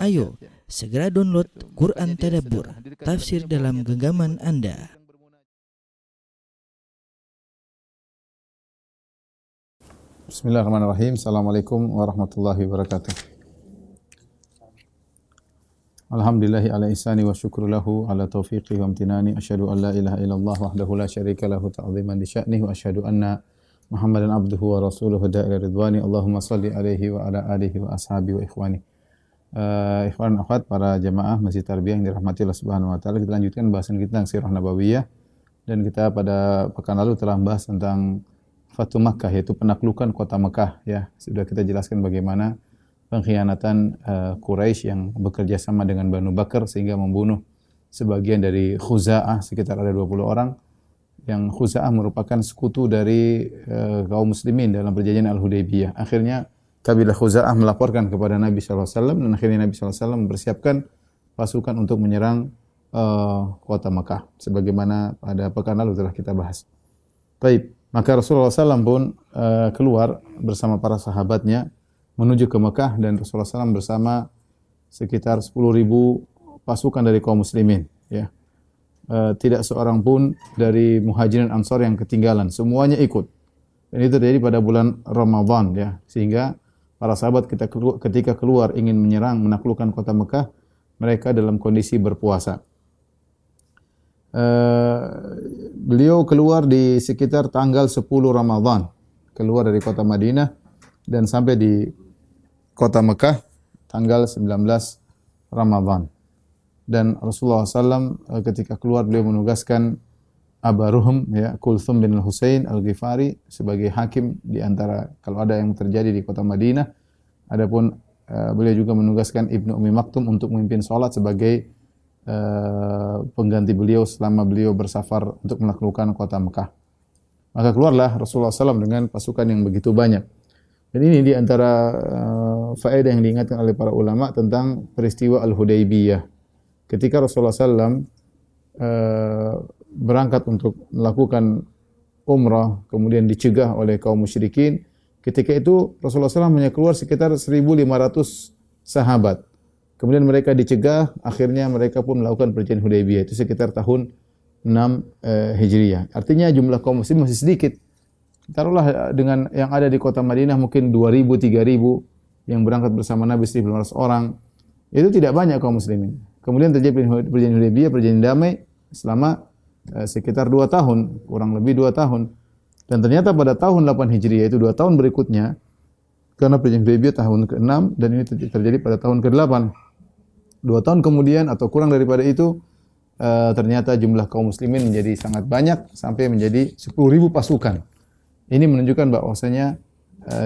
Ayo, segera download Quran Tadabbur, tafsir dalam genggaman Anda. Bismillahirrahmanirrahim. Assalamualaikum warahmatullahi wabarakatuh. Alhamdulillahi ala ihsani wa syukru lahu ala taufiqi wa amtinani. Asyhadu an la ilaha illallah wahdahu la syarika lahu ta'ziman li sya'nihi wa asyhadu anna Muhammadan abduhu wa rasuluhu da'ila ridwani. Allahumma salli alaihi wa ala alihi wa ashabi wa ikhwani. Ikhwan akhwat, para jemaah Masjid Tarbiyah yang dirahmati Allah Subhanahu wa taala, kita lanjutkan bahasan kita tentang Sirah Nabawiyah, dan kita pada pekan lalu telah membahas tentang Fatu Makkah, yaitu penaklukan kota Mekah, ya. Sudah kita jelaskan bagaimana pengkhianatan Quraisy yang bekerja sama dengan Banu Bakar sehingga membunuh sebagian dari Khuza'ah, sekitar ada 20 orang, yang Khuza'ah merupakan sekutu dari kaum muslimin dalam perjanjian Al-Hudaybiyah. Akhirnya kabilah Khuza'ah melaporkan kepada Nabi SAW, dan akhirnya Nabi SAW mempersiapkan pasukan untuk menyerang kota Mekah, sebagaimana pada pekan lalu telah kita bahas. Baik, maka Rasulullah SAW pun keluar bersama para sahabatnya menuju ke Mekah, dan Rasulullah SAW bersama sekitar 10.000 pasukan dari kaum muslimin, ya. Tidak seorang pun dari Muhajirin Ansar yang ketinggalan, semuanya ikut. Dan itu terjadi pada bulan Ramadan, ya, sehingga para sahabat ketika keluar ingin menyerang, menaklukkan kota Mekah, mereka dalam kondisi berpuasa. Beliau keluar di sekitar tanggal 10 Ramadan, keluar dari kota Madinah dan sampai di kota Mekah tanggal 19 Ramadan. Dan Rasulullah SAW ketika keluar, beliau menugaskan Aba Ruhm, ya, Kulthum bin Husain Al-Ghifari sebagai hakim di antara kalau ada yang terjadi di kota Madinah. Adapun beliau juga menugaskan Ibnu Ummi Maktum untuk memimpin salat sebagai pengganti beliau selama beliau bersafar untuk menaklukkan kota Mekah. Maka keluarlah Rasulullah SAW dengan pasukan yang begitu banyak. Dan ini di antara faedah yang diingatkan oleh para ulama tentang peristiwa Al-Hudaybiyah. Ketika Rasulullah SAW berangkat untuk melakukan umrah, kemudian dicegah oleh kaum musyrikin. Ketika itu Rasulullah SAW hanya keluar sekitar 1.500 sahabat. Kemudian mereka dicegah, akhirnya mereka pun melakukan perjanjian Hudaybiyah. Itu sekitar tahun 6 Hijriah. Artinya jumlah kaum muslim masih sedikit. Taruhlah dengan yang ada di kota Madinah mungkin 2.000, 3.000 yang berangkat bersama Nabi 1.500 orang. Itu tidak banyak kaum muslimin. Kemudian terjadi perjanjian Hudaybiyah, perjanjian damai selama sekitar 2 tahun, kurang lebih 2 tahun. Dan ternyata pada tahun 8 Hijriah, itu 2 tahun berikutnya, karena perjanjian Hudaybiyah tahun ke-6 dan ini terjadi pada tahun ke-8. 2 tahun kemudian atau kurang daripada itu, ternyata jumlah kaum muslimin menjadi sangat banyak sampai menjadi 10.000 pasukan. Ini menunjukkan bahwasanya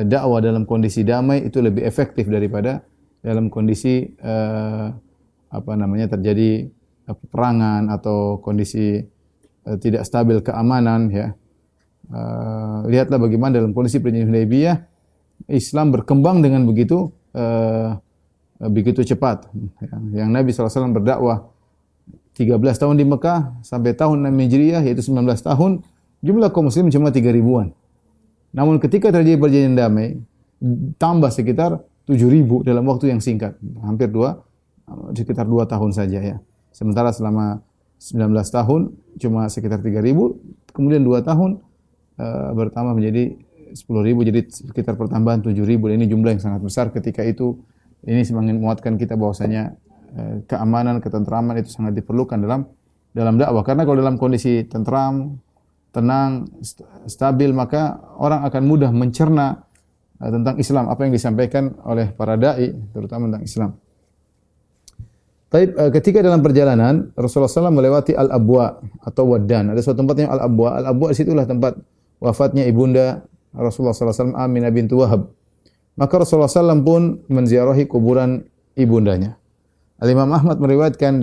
dakwah dalam kondisi damai itu lebih efektif daripada dalam kondisi terjadi peperangan atau kondisi tidak stabil keamanan, ya. Lihatlah bagaimana dalam kondisi perjanjian Hudaybiyah Islam berkembang dengan begitu cepat. Yang Nabi SAW berdakwah 13 tahun di Mekah sampai tahun 6 Hijriah, yaitu 19 tahun, jumlah kaum muslim cuma 3.000-an. Namun ketika terjadi perjanjian damai, tambah sekitar 7.000 dalam waktu yang singkat, hampir sekitar 2 tahun saja, ya. Sementara selama 19 tahun cuma sekitar 3.000, kemudian 2 tahun bertambah menjadi 10.000, jadi sekitar pertambahan 7.000. Dan ini jumlah yang sangat besar ketika itu. Ini semakin menguatkan kita bahwasanya keamanan, ketentraman itu sangat diperlukan dalam dakwah. Karena kalau dalam kondisi tentram, tenang, stabil, maka orang akan mudah mencerna tentang Islam, apa yang disampaikan oleh para dai, terutama tentang Islam. Baik, ketika dalam perjalanan Rasulullah SAW melewati Al-Abwa atau Waddan. Ada suatu tempat yang Al-Abwa. Al-Abwa situlah tempat wafatnya ibunda Rasulullah SAW, Aminah bintu Wahab. Maka Rasulullah SAW pun menziarahi kuburan ibundanya. Al-Imam Ahmad meriwayatkan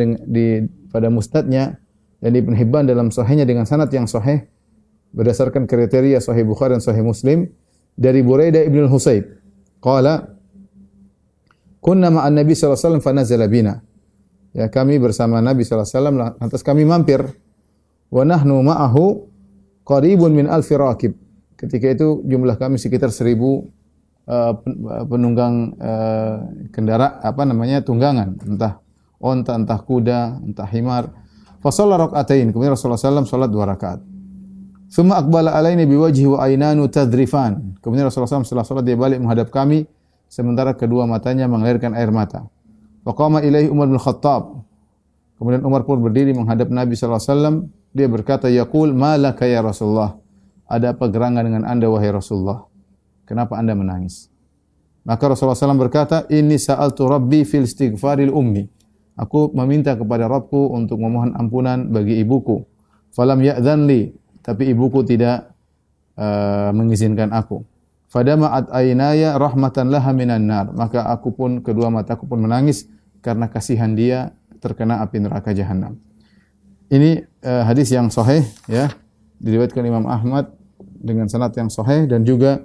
pada musnadnya dan Ibn Hibban dalam sahihnya dengan sanad yang sahih berdasarkan kriteria Sahih Bukhari dan Sahih Muslim dari Buraidah ibn al-Husayb. Qala kunna ma'an Nabi sallallahu alaihi wasallam fa nazala bina. Ya, kami bersama Nabi SAW, lantas kami mampir. Wa nahnu ma'ahu qaribun min alfi raqib. Ketika itu jumlah kami sekitar 1.000 penunggang tunggangan, entah onta, entah kuda, entah himar. Fa shalla rak'atain, kemudian Rasulullah SAW salat 2 rakaat. Tsumma aqbala alaina biwajhi wa aynanu tadrifan. Kemudian Rasulullah SAW setelah salat dia balik menghadap kami sementara kedua matanya mengalirkan air mata. Fa qama ilaihi Umar bin Khattab. Kemudian Umar pun berdiri menghadap Nabi sallallahu alaihi wasallam. Dia berkata, yaqul, "Ma laka ya Rasulullah?" Ada apa gerangan dengan Anda wahai Rasulullah? Kenapa Anda menangis? Maka Rasulullah SAW berkata, "Inni sa'altu Rabbi fil istighfaril ummi." Aku meminta kepada Rabbku untuk memohon ampunan bagi ibuku. Falam ya'dhan li, tapi ibuku tidak mengizinkan aku. Fadama'at aynaya rahmatan laha minan nar. Maka aku pun, kedua mataku pun menangis karena kasihan dia terkena api neraka jahanam. Ini hadis yang sahih ya, diriwayatkan Imam Ahmad dengan sanad yang sahih dan juga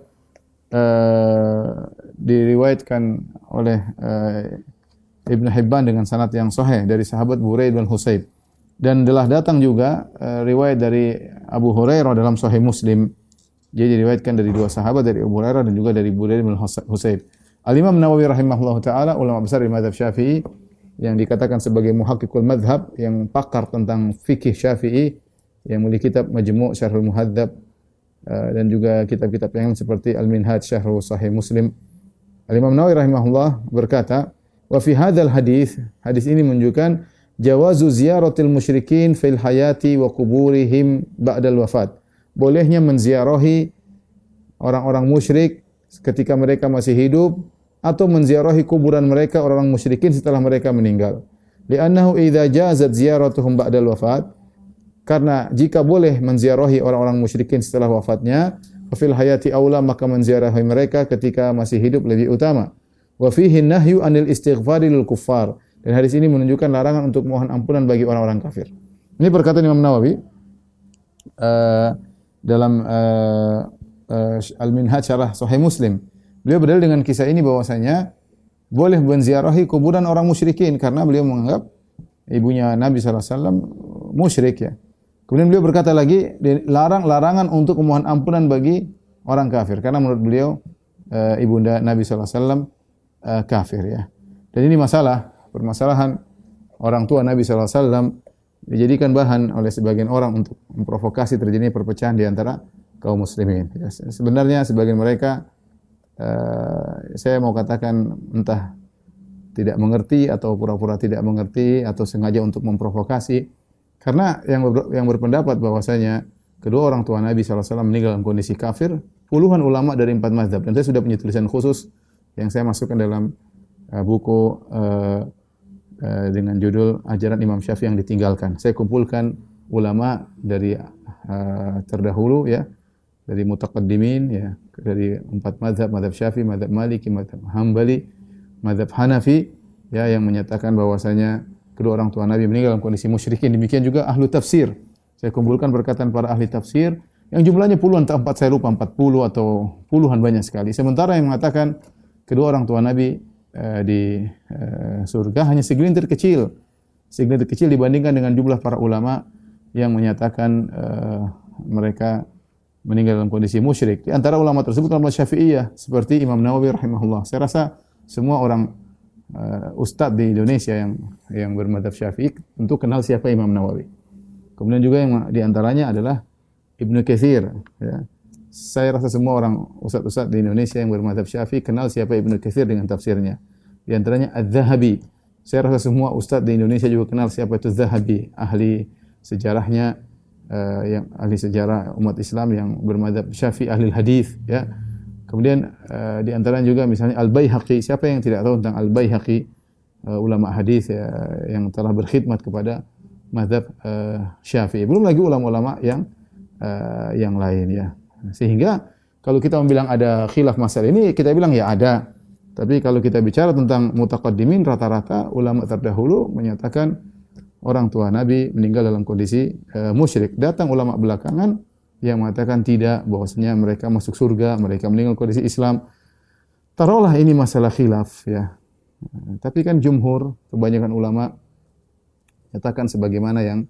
diriwayatkan oleh Ibnu Hibban dengan sanad yang sahih dari sahabat Buraid bin Husayb. Dan telah datang juga riwayat dari Abu Hurairah dalam Sahih Muslim. Jadi diriwayatkan dari dua sahabat, dari Abu Hurairah dan juga dari Buraid bin Husayb. Al-Imam Nawawi rahimahullahu taala, ulama besar di mazhab Syafi'i yang dikatakan sebagai muhaqqiqul madhab, yang pakar tentang fikih Syafi'i, yang memiliki kitab Majmu' Syarhul Muhadzab dan juga kitab-kitab yang lain seperti Al-Minhaj Syarh Sahih Muslim. Al-Imam Nawawi rahimahullah berkata, wa fi hadzal hadis, hadis ini menunjukkan jawazu ziyaratil musyrikin fil hayati wa kuburihim ba'dal wafat. Bolehnya menziarahi orang-orang musyrik ketika mereka masih hidup atau menziarahi kuburan mereka orang-orang musyrikin setelah mereka meninggal. Li'annahu idza jazat ziyaratuhum ba'dal wafat, karena jika boleh menziarahi orang-orang musyrikin setelah wafatnya, fil hayati aula, maka menziarahi mereka ketika masih hidup lebih utama. Wa fihi nahyu anil istighfari lil kuffar. Dan hadis ini menunjukkan larangan untuk mohon ampunan bagi orang-orang kafir. Ini perkataan Imam Nawawi dalam Al-Minhaj Syarah Sahih Muslim. Beliau berdalil dengan kisah ini bahwasanya boleh menziarahi kuburan orang musyrikin karena beliau menganggap ibunya Nabi sallallahu alaihi wasallam musyrik ya. Kemudian beliau berkata lagi, larangan untuk memohon ampunan bagi orang kafir karena menurut beliau ibunda Nabi sallallahu alaihi wasallam kafir ya. Dan ini permasalahan orang tua Nabi sallallahu alaihi wasallam dijadikan bahan oleh sebagian orang untuk memprovokasi terjadinya perpecahan di antara kaum muslimin. Ya, sebenarnya sebagian mereka saya mau katakan entah tidak mengerti atau pura-pura tidak mengerti atau sengaja untuk memprovokasi. Karena yang berpendapat bahwasanya kedua orang tua Nabi SAW meninggal dalam kondisi kafir, puluhan ulama dari 4 mazhab. Dan saya sudah punya tulisan khusus yang saya masukkan dalam buku dengan judul Ajaran Imam Syafi'i yang ditinggalkan. Saya kumpulkan ulama dari terdahulu ya, dari mutaqaddimin ya, dari 4 mazhab, mazhab Syafi'i, mazhab Maliki, mazhab Hambali, mazhab Hanafi ya, yang menyatakan bahwasanya kedua orang tua Nabi meninggal dalam kondisi musyrikin. Demikian juga ahlu tafsir. Saya kumpulkan perkataan para ahli tafsir yang jumlahnya puluhan, tempat saya lupa 40 atau puluhan, banyak sekali. Sementara yang mengatakan kedua orang tua Nabi di surga hanya segelintir kecil dibandingkan dengan jumlah para ulama yang menyatakan mereka meninggal dalam kondisi musyrik. Di antara ulama tersebut ulama Syafi'iyah seperti Imam Nawawi rahimahullah. Saya rasa semua orang ustadz di Indonesia yang bermadzhab Syafi'i tentu kenal siapa Imam Nawawi. Kemudian juga yang di antaranya adalah Ibnu Katsir ya. Saya rasa semua orang ustadz-ustadz di Indonesia yang bermadzhab Syafi'i kenal siapa Ibnu Katsir dengan tafsirnya. Di antaranya Az-Zahabi. Saya rasa semua ustadz di Indonesia juga kenal siapa itu Az-Zahabi, ahli sejarahnya yang ahli sejarah umat Islam yang bermadzhab Syafi'i, ahli hadis ya. Kemudian di antaranya juga misalnya Al-Baihaqi. Siapa yang tidak tahu tentang Al-Baihaqi, ulama hadis ya, yang telah berkhidmat kepada mazhab Syafi'i. Belum lagi ulama-ulama yang lain ya. Sehingga kalau kita bilang ada khilaf masalah ini, kita bilang ya ada. Tapi kalau kita bicara tentang mutaqaddimin, rata-rata ulama terdahulu menyatakan orang tua Nabi meninggal dalam kondisi musyrik. Datang ulama belakangan yang mengatakan tidak, bahwasanya mereka masuk surga, mereka meninggal kondisi Islam. Taruhlah ini masalah khilaf ya. Tapi kan jumhur, kebanyakan ulama nyatakan sebagaimana yang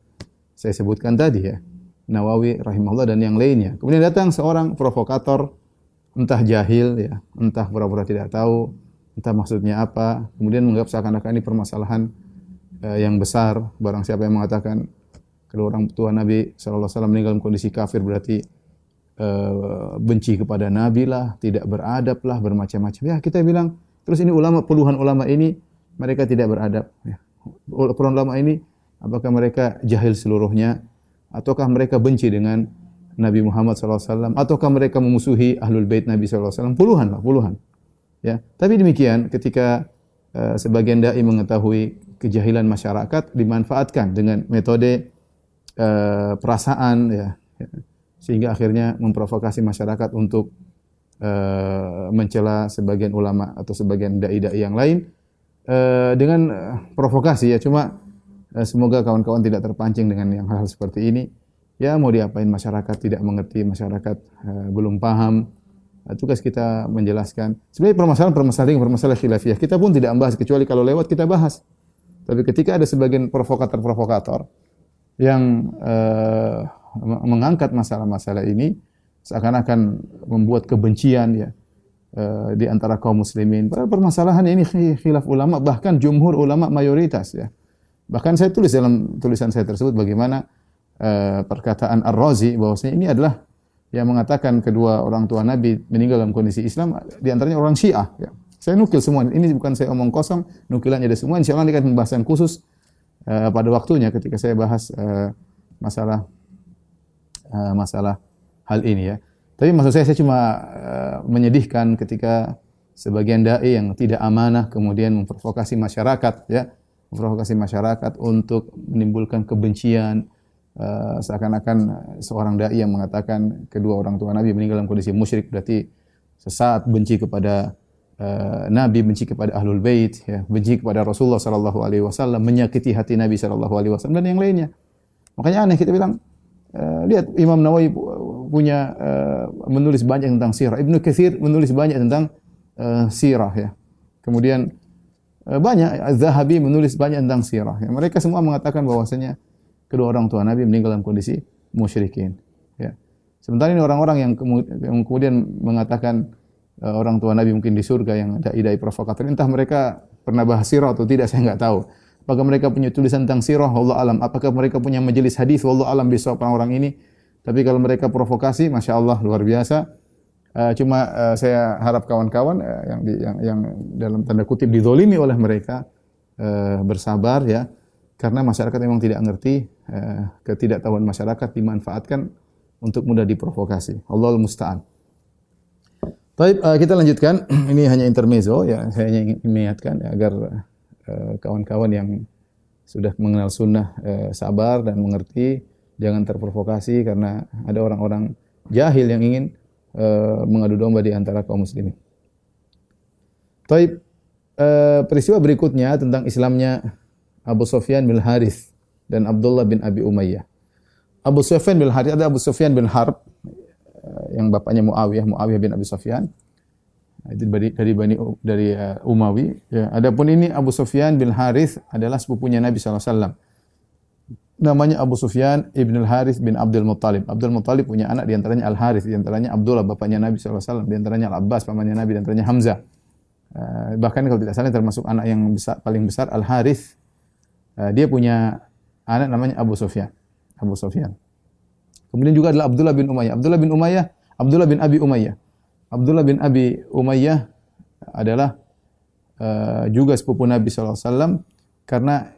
saya sebutkan tadi ya. Nawawi rahimahullah dan yang lainnya. Kemudian datang seorang provokator, entah jahil ya, entah pura-pura tidak tahu, entah maksudnya apa, kemudian menganggap seakan-akan ini permasalahan yang besar. Barang siapa yang mengatakan kedua orang tua Nabi sallallahu alaihi wasallam meninggal dalam kondisi kafir berarti benci kepada Nabi lah, tidak beradab lah, bermacam-macam. Ya, kita bilang, terus ini ulama, puluhan ulama ini mereka tidak beradab ya. Puluhan ulama ini apakah mereka jahil seluruhnya ataukah mereka benci dengan Nabi Muhammad SAW, ataukah mereka memusuhi Ahlul Bait Nabi SAW? Puluhan lah, puluhan. Ya, tapi demikian ketika sebagian dai mengetahui kejahilan masyarakat, dimanfaatkan dengan metode perasaan, ya, sehingga akhirnya memprovokasi masyarakat untuk mencela sebagian ulama atau sebagian dai-dai yang lain dengan provokasi ya. Cuma semoga kawan-kawan tidak terpancing dengan yang hal-hal seperti ini. Ya mau diapain, masyarakat tidak mengerti, masyarakat belum paham. Tugas kita menjelaskan. Sebenarnya permasalahan khilafiyah kita pun tidak membahas, kecuali kalau lewat kita bahas. Tapi ketika ada sebagian provokator yang mengangkat masalah-masalah ini seakan-akan membuat kebencian ya di antara kaum muslimin. Padahal permasalahan ini khilaf ulama, bahkan jumhur ulama mayoritas ya. Bahkan saya tulis dalam tulisan saya tersebut bagaimana perkataan Ar-Razi bahwasanya ini adalah yang mengatakan kedua orang tua Nabi meninggal dalam kondisi Islam, di antaranya orang Syiah ya. Saya nukil semua. Ini bukan saya omong kosong, nukilannya ada semua. Insyaallah ini akan pembahasan khusus pada waktunya ketika saya bahas masalah hal ini ya. Tapi maksud saya cuma menyedihkan ketika sebagian dai yang tidak amanah kemudian memprovokasi masyarakat ya, memprovokasi masyarakat untuk menimbulkan kebencian. Seakan-akan seorang dai yang mengatakan kedua orang tua Nabi meninggal dalam kondisi musyrik berarti sesaat benci kepada Nabi, benci kepada Ahlul Bait, ya, benci kepada Rasulullah sallallahu alaihi wasallam, menyakiti hati Nabi sallallahu alaihi wasallam dan yang lainnya. Makanya aneh kita bilang, lihat Imam Nawawi punya menulis banyak tentang sirah, Ibnu Katsir menulis banyak tentang sirah ya. Kemudian banyak Az-Zahabi menulis banyak tentang sirah. Ya. Mereka semua mengatakan bahwasanya kedua orang tua Nabi meninggal dalam kondisi musyrikin. Ya. Sementara ini orang-orang yang kemudian mengatakan orang tua Nabi mungkin di surga, yang dai-dai provokator, entah mereka pernah bahas sirah atau tidak, saya enggak tahu. Apakah mereka punya tulisan tentang sirah, wallahu alam. Apakah mereka punya majelis hadis, wallahu alam, besok orang-orang ini. Tapi kalau mereka provokasi, masya Allah luar biasa. Cuma saya harap kawan-kawan yang dalam tanda kutip dizolimi oleh mereka bersabar ya. Karena masyarakat memang tidak ngerti, ketidaktahuan masyarakat dimanfaatkan untuk mudah diprovokasi. Allahul musta'an. Baik, kita lanjutkan. Ini hanya intermezzo ya. Saya hanya ingin mengingatkan ya, agar kawan-kawan yang sudah mengenal sunnah sabar dan mengerti, jangan terprovokasi karena ada orang-orang jahil yang ingin mengadu domba di antara kaum muslimin. Baik, peristiwa berikutnya tentang Islamnya Abu Sufyan bin Harith dan Abdullah bin Abi Umayyah. Abu Sufyan bin Harith, ada Abu Sufyan bin Harb yang bapaknya Muawiyah bin Abi Sufyan. Itu dari Umawi. Ya. Adapun ini Abu Sufyan bin Harith adalah sepupunya Nabi SAW. Namanya Abu Sufyan ibn al-Harith bin Abdul Muttalib. Abdul Muttalib punya anak, diantaranya Al-Harith, diantaranya Abdullah bapaknya Nabi SAW, diantaranya Al-Abbas pamannya Nabi, diantaranya Hamzah. Bahkan kalau tidak salah termasuk anak yang besar, paling besar Al-Harith. Dia punya anak namanya Abu Sufyan. Kemudian juga adalah Abdullah bin Abi Umayyah. Abdullah bin Abi Umayyah adalah juga sepupu Nabi SAW karena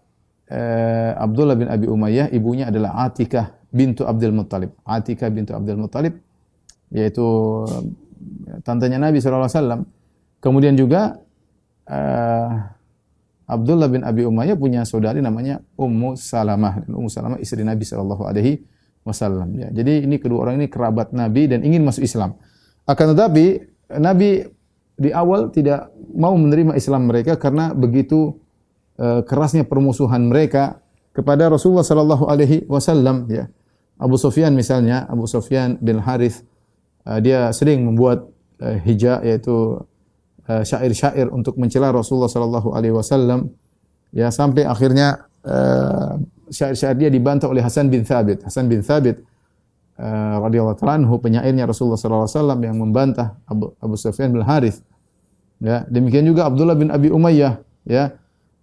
Abdullah bin Abi Umayyah ibunya adalah Atikah bintu Abdul Muttalib. Yaitu tantenya Nabi SAW. Kemudian juga Abdullah bin Abi Umayyah punya saudari namanya Ummu Salamah, dan Ummu Salamah istri Nabi sallallahu alaihi wasallam ya. Jadi ini kedua orang ini kerabat Nabi dan ingin masuk Islam. Akan tetapi Nabi di awal tidak mau menerima Islam mereka karena begitu kerasnya permusuhan mereka kepada Rasulullah sallallahu alaihi wasallam ya. Abu Sufyan misalnya, Abu Sufyan bin Harith dia sering membuat hija, yaitu syair-syair untuk mencela Rasulullah sallallahu alaihi wasallam ya, sampai akhirnya syair-syair dia dibantah oleh Hasan bin Thabit radhiyallahu ta'ala anhu, penyairnya Rasulullah sallallahu alaihi wasallam yang membantah Abu Sufyan bin Harits. Ya, demikian juga Abdullah bin Abi Umayyah, ya,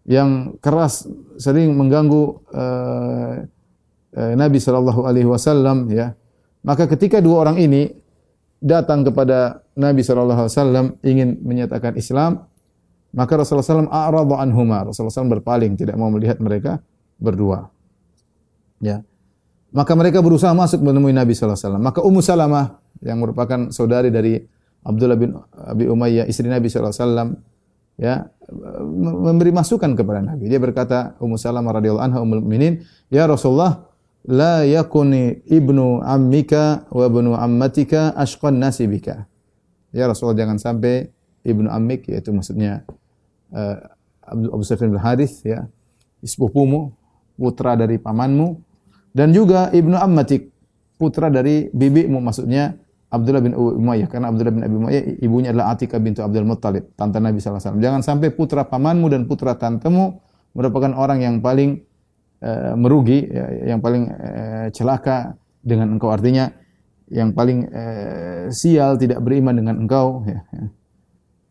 yang keras sering mengganggu Nabi sallallahu alaihi wasallam, ya. Maka ketika dua orang ini datang kepada Nabi sallallahu alaihi wasallam ingin menyatakan Islam, maka Rasulullah SAW a'rada anhuma. Rasulullah SAW berpaling, tidak mau melihat mereka berdua. Ya. Maka mereka berusaha masuk menemui Nabi sallallahu alaihi wasallam. Maka Ummu Salamah yang merupakan saudari dari Abdullah bin Abi Umayyah, istri Nabi sallallahu alaihi wasallam, ya, memberi masukan kepada Nabi. Dia berkata, Ummu Salamah radhiyallahu anha, ummul mukminin, "Ya Rasulullah, la yakuni ibnu ammika wa ibnu ammatika ashqan nasi bika." Ya Rasulullah, jangan sampai ibnu ammik, yaitu maksudnya Abu Sufyan bin Harits, ya, sepupumu, putra dari pamanmu, dan juga ibnu ammatik, putra dari bibimu, maksudnya Abdullah bin Umayyah, karena Abdullah bin Abi Umayyah ibunya adalah Atikah bintu Abdul Muttalib, tante Nabi sallallahu alaihi wasallam. Jangan sampai putra pamanmu dan putra tantemu merupakan orang yang paling merugi, ya, yang paling celaka dengan engkau, artinya yang paling sial, tidak beriman dengan engkau, ya.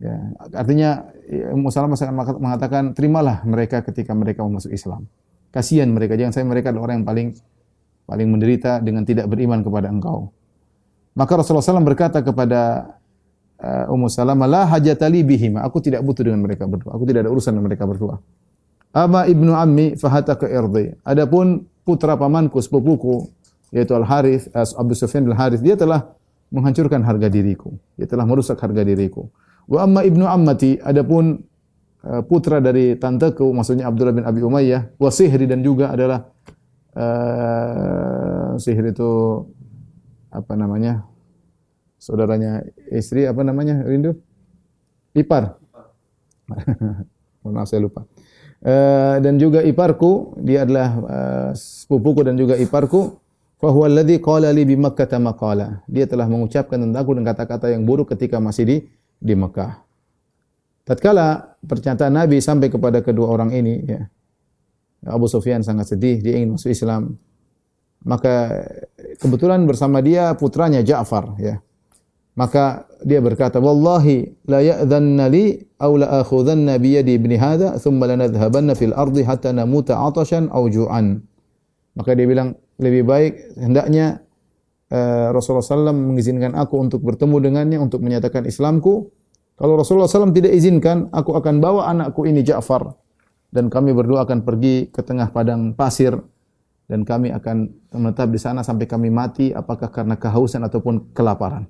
Ya, artinya Ummu Salamah mengatakan, terimalah mereka ketika mereka mau masuk Islam. Kasihan mereka, jangan sampai mereka adalah orang yang paling menderita dengan tidak beriman kepada engkau. Maka Rasulullah SAW berkata kepada Ummu Salamah, la hajatali bihima, aku tidak butuh dengan mereka berdua, aku tidak ada urusan dengan mereka berdua. Ama ibnu ammi fahataka irdi. Adapun putra pamanku, sepupuku, yaitu Al-Harits, Abu Sufyan bin Harits, dia telah menghancurkan harga diriku. Dia telah merusak harga diriku. Wa amma ibnu ammati, adapun putra dari tanteku, maksudnya Abdullah bin Abi Umayyah, wa sihri, dan juga adalah sihri itu apa namanya? Saudaranya istri, apa namanya? Rindu? Ipar. Maaf, saya lupa. Dan juga iparku, dia adalah sepupuku dan juga iparku. Fa huwa alladhi qala li bi Makkah maqala. Dia telah mengucapkan tentangku dengan kata-kata yang buruk ketika masih di Mekah. Tatkala pernyataan Nabi sampai kepada kedua orang ini, ya, Abu Sufyan sangat sedih, dia ingin masuk Islam. Maka kebetulan bersama dia putranya Ja'far, ya. Maka dia berkata, "Wallahi la ya'dhanna li aw la akhudhanna bi yadi ibni hadha thumma lanadhhabanna fil ardi hatta namuta 'atashan aw ju'an." Maka dia bilang, lebih baik hendaknya Rasulullah SAW mengizinkan aku untuk bertemu dengannya untuk menyatakan Islamku. Kalau Rasulullah SAW tidak izinkan, aku akan bawa anakku ini Ja'far dan kami berdua akan pergi ke tengah padang pasir dan kami akan menetap di sana sampai kami mati, apakah karena kehausan ataupun kelaparan.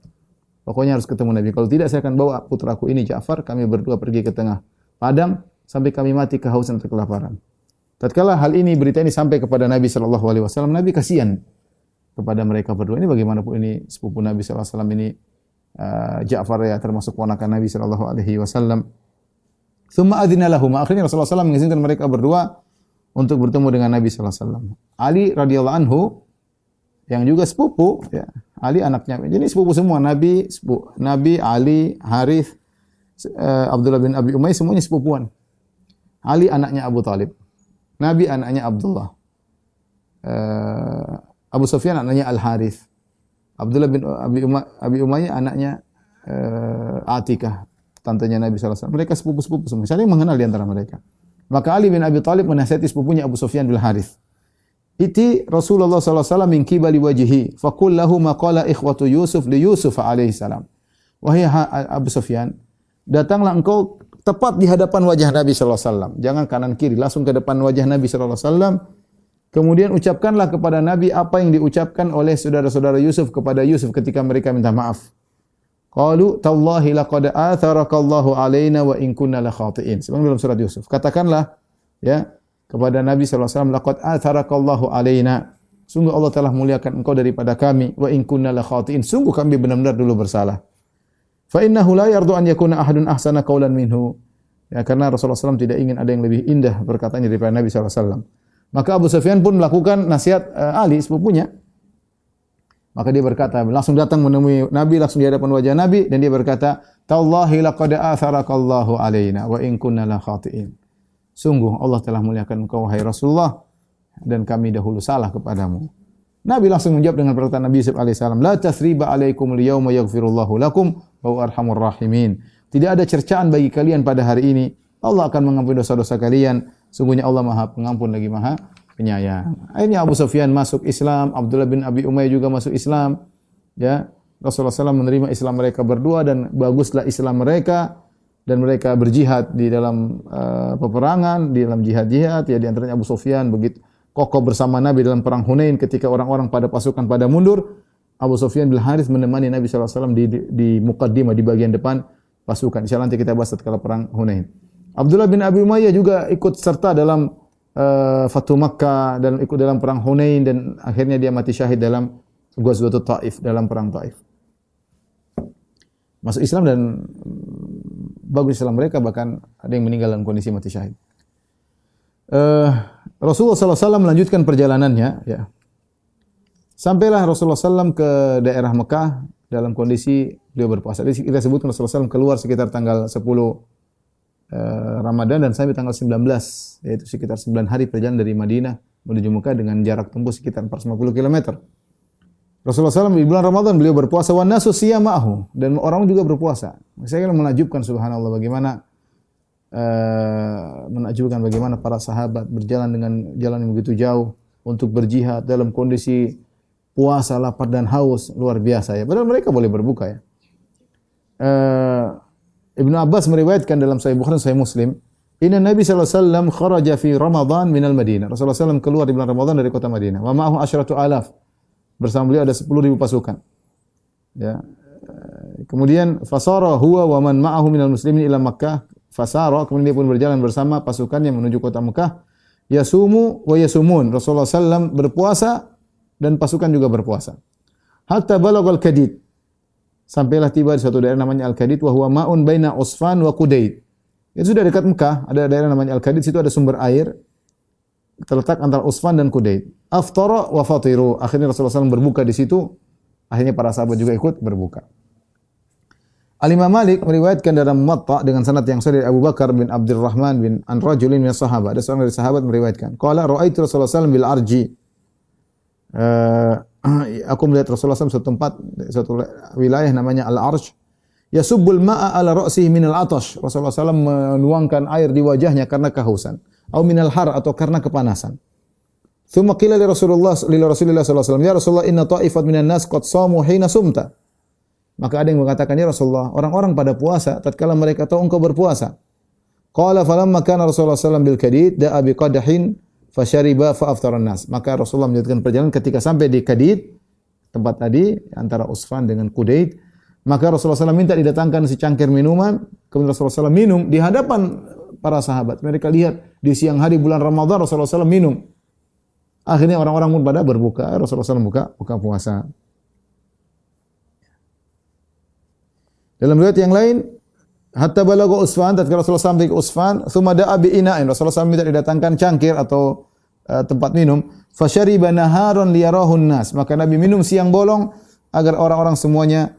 Pokoknya harus ketemu Nabi. Kalau tidak, saya akan bawa putraku ini Ja'far, kami berdua pergi ke tengah padang sampai kami mati kehausan atau kelaparan. Tatkala hal ini, berita ini sampai kepada Nabi sallallahu alaihi wasallam, Nabi kasihan kepada mereka berdua. Ini bagaimanapun ini sepupu Nabi sallallahu alaihi wasallam ini, Ja'far, ya, termasuk ponakan Nabi sallallahu alaihi wasallam. Tsumma adzina lahum. Akhirnya Rasulullah SAW mengizinkan mereka berdua untuk bertemu dengan Nabi sallallahu alaihi wasallam. Ali radhiyallahu anhu yang juga sepupu, ya. Ali anaknya. Jadi sepupu semua, Nabi, Ali, Harits, Abdullah bin Abi Umayyah, semuanya sepupuan. Ali anaknya Abu Talib. Nabi anaknya Abdullah. Abu Sufyan anaknya Al-Harits. Abdullah bin Abi Umayyah anaknya Atikah, tantenya Nabi sallallahu alaihi wasallam. Mereka sepupu-sepupu semua. Saling mengenal di antara mereka. Maka Ali bin Abi Thalib menasihati sepupunya Abu Sufyan bin Harits. Iti Rasulullah sallallahu alaihi wasallam min qibali wajhihi faqul lahu ma qala ikhwatu Yusuf li Yusuf alaihi salam. Wahai Abu Sufyan, datanglah engkau tepat di hadapan wajah Nabi sallallahu alaihi wasallam. Jangan kanan kiri, langsung ke depan wajah Nabi sallallahu alaihi wasallam. Kemudian ucapkanlah kepada Nabi apa yang diucapkan oleh saudara-saudara Yusuf kepada Yusuf ketika mereka minta maaf. Qalu tallahi laqad atharakallahu alaina wa in kunna la khati'in. Sebagaimana dalam surat Yusuf. Katakanlah, ya, kepada Nabi sallallahu alaihi wasallam, laqad atharakallahu alaina. Sungguh Allah telah muliakan engkau daripada kami, wa in kunna la khati'in. Sungguh kami benar-benar dulu bersalah. Fa innahu la yardu an yakuna ahadun ahsana qawlan minhu. Ya, karena Rasulullah SAW tidak ingin ada yang lebih indah perkataannya daripada Nabi sallallahu alaihi wasallam. Maka Abu Sufyan pun melakukan nasihat Ali sepupunya. Maka dia berkata, langsung datang menemui Nabi, langsung di hadapan wajah Nabi, dan dia berkata, tallahi laqad atharakallahu alaina wa in kunna la khati'in. Sungguh Allah telah muliakan engkau wahai Rasulullah dan kami dahulu salah kepadamu. Nabi langsung menjawab dengan perkataan Nabi Yusuf alaihissalam, la tathriba alaikumul yawma yaghfirullahu lakum wa huwa arhamur rahimin. Tidak ada cercaan bagi kalian pada hari ini. Allah akan mengampuni dosa-dosa kalian. Sungguhnya Allah Maha Pengampun lagi Maha Penyayang. Akhirnya Abu Sufyan masuk Islam, Abdullah bin Abi Umayyah juga masuk Islam. Ya, Rasulullah SAW menerima Islam mereka berdua dan baguslah Islam mereka dan mereka berjihad di dalam peperangan, di dalam jihad-jihad. Ya, di antaranya Abu Sufyan begitu kokoh bersama Nabi dalam perang Hunain ketika orang-orang pada pasukan pada mundur. Abu Sufyan bin Harits menemani Nabi SAW di muqaddimah, di bagian depan pasukan. Insyaallah nanti kita bahas setelah perang Hunain. Abdullah bin Abi Umayyah juga ikut serta dalam Fatu Makkah dan ikut dalam perang Hunain dan akhirnya dia mati syahid dalam Ghazwatul Taif, dalam perang Taif. Masuk Islam dan bagus Islam mereka, bahkan ada yang meninggal dalam kondisi mati syahid. Rasulullah SAW melanjutkan perjalanannya, ya. Sampailah Rasulullah SAW ke daerah Mekah dalam kondisi beliau berpuasa. Jadi kita sebutkan Rasulullah SAW keluar sekitar tanggal 10 Ramadan dan sampai tanggal 19, yaitu sekitar 9 hari perjalanan dari Madinah menuju Mekah dengan jarak tempuh sekitar 450 km. Rasulullah SAW di bulan Ramadan beliau berpuasa, wan nasu siyama'ahu, dan orang juga berpuasa. Saya kira menakjubkan, subhanallah, bagaimana para sahabat berjalan dengan jalan yang begitu jauh untuk berjihad dalam kondisi puasa, lapar dan haus, luar biasa ya. Padahal mereka boleh berbuka ya. Ibnu Abbas meriwayatkan dalam Sahih Bukhari dan Sahih Muslim, inna Nabi sallallahu alaihi wasallam kharaja fi Ramadan minal Madinah. Rasulullah SAW keluar di bulan Ramadan dari kota Madinah. Wa ma'ahu asyratu alaf. Bersama beliau ada 10.000 pasukan. Ya. Kemudian fasara huwa wa man ma'ahu minal muslimin ila Makkah. Fasara, kemudian dia pun berjalan bersama pasukannya menuju kota Mekah. Yasumu wa yasumun. Rasulullah SAW berpuasa dan pasukan juga berpuasa. Hatta balagal Kadid. Sampailah tiba di suatu daerah namanya Al-Kadid wa huwa ma'un baina Usfan wa Qudayd. Itu sudah dekat Mekah, ada daerah namanya Al-Kadid, situ ada sumber air terletak antara Usfan dan Qudayd. Aftara wa fatiru. Akhirnya Rasulullah SAW berbuka di situ. Akhirnya para sahabat juga ikut berbuka. Al-Imam Malik meriwayatkan dalam Muwatta dengan sanad yang sahih dari Abu Bakar bin Abdurrahman bin an rajulin min sahabat. Ada seorang dari sahabat meriwayatkan, qala ra'aitu Rasulullah SAW bil arji. Aku melihat Rasulullah SAW suatu tempat, suatu wilayah namanya Al-Arj. Yasubbul ma'a ala ra'sihi min al-atash. Rasulullah SAW menuangkan air di wajahnya karena kehausan. Atau min al-har, atau karena kepanasan. Thumma qila li Rasulullah sallallahu alaihi wasallam, ya Rasulullah, inna ta'ifat minan nas qad shamu hina sumta. Maka ada yang mengatakan, ya Rasulullah, orang-orang pada puasa tatkala mereka tahu engkau berpuasa. Qala falamma kana Rasulullah sallallahu bil Kadid da'a bi qadahin fasyariba fa aftara an-nas. Maka Rasulullah melanjutkan perjalanan ketika sampai di Kadid, tempat tadi antara Usfan dengan Qudayd, maka Rasulullah SAW minta didatangkan secangkir minuman, kemudian Rasulullah SAW minum di hadapan para sahabat. Mereka lihat di siang hari bulan Ramadan Rasulullah SAW minum. Akhirnya orang-orang pun pada berbuka, Rasulullah SAW buka puasa. Dalam riwayat yang lain, hatta balagha Usfan, tatkala Rasulullah sampai ke Usfan, tsumma da'a bi ina'in. Rasulullah SAW minta didatangkan cangkir atau tempat minum. Fasyariba naharon liyarahun nas. Maka Nabi minum siang bolong agar orang-orang semuanya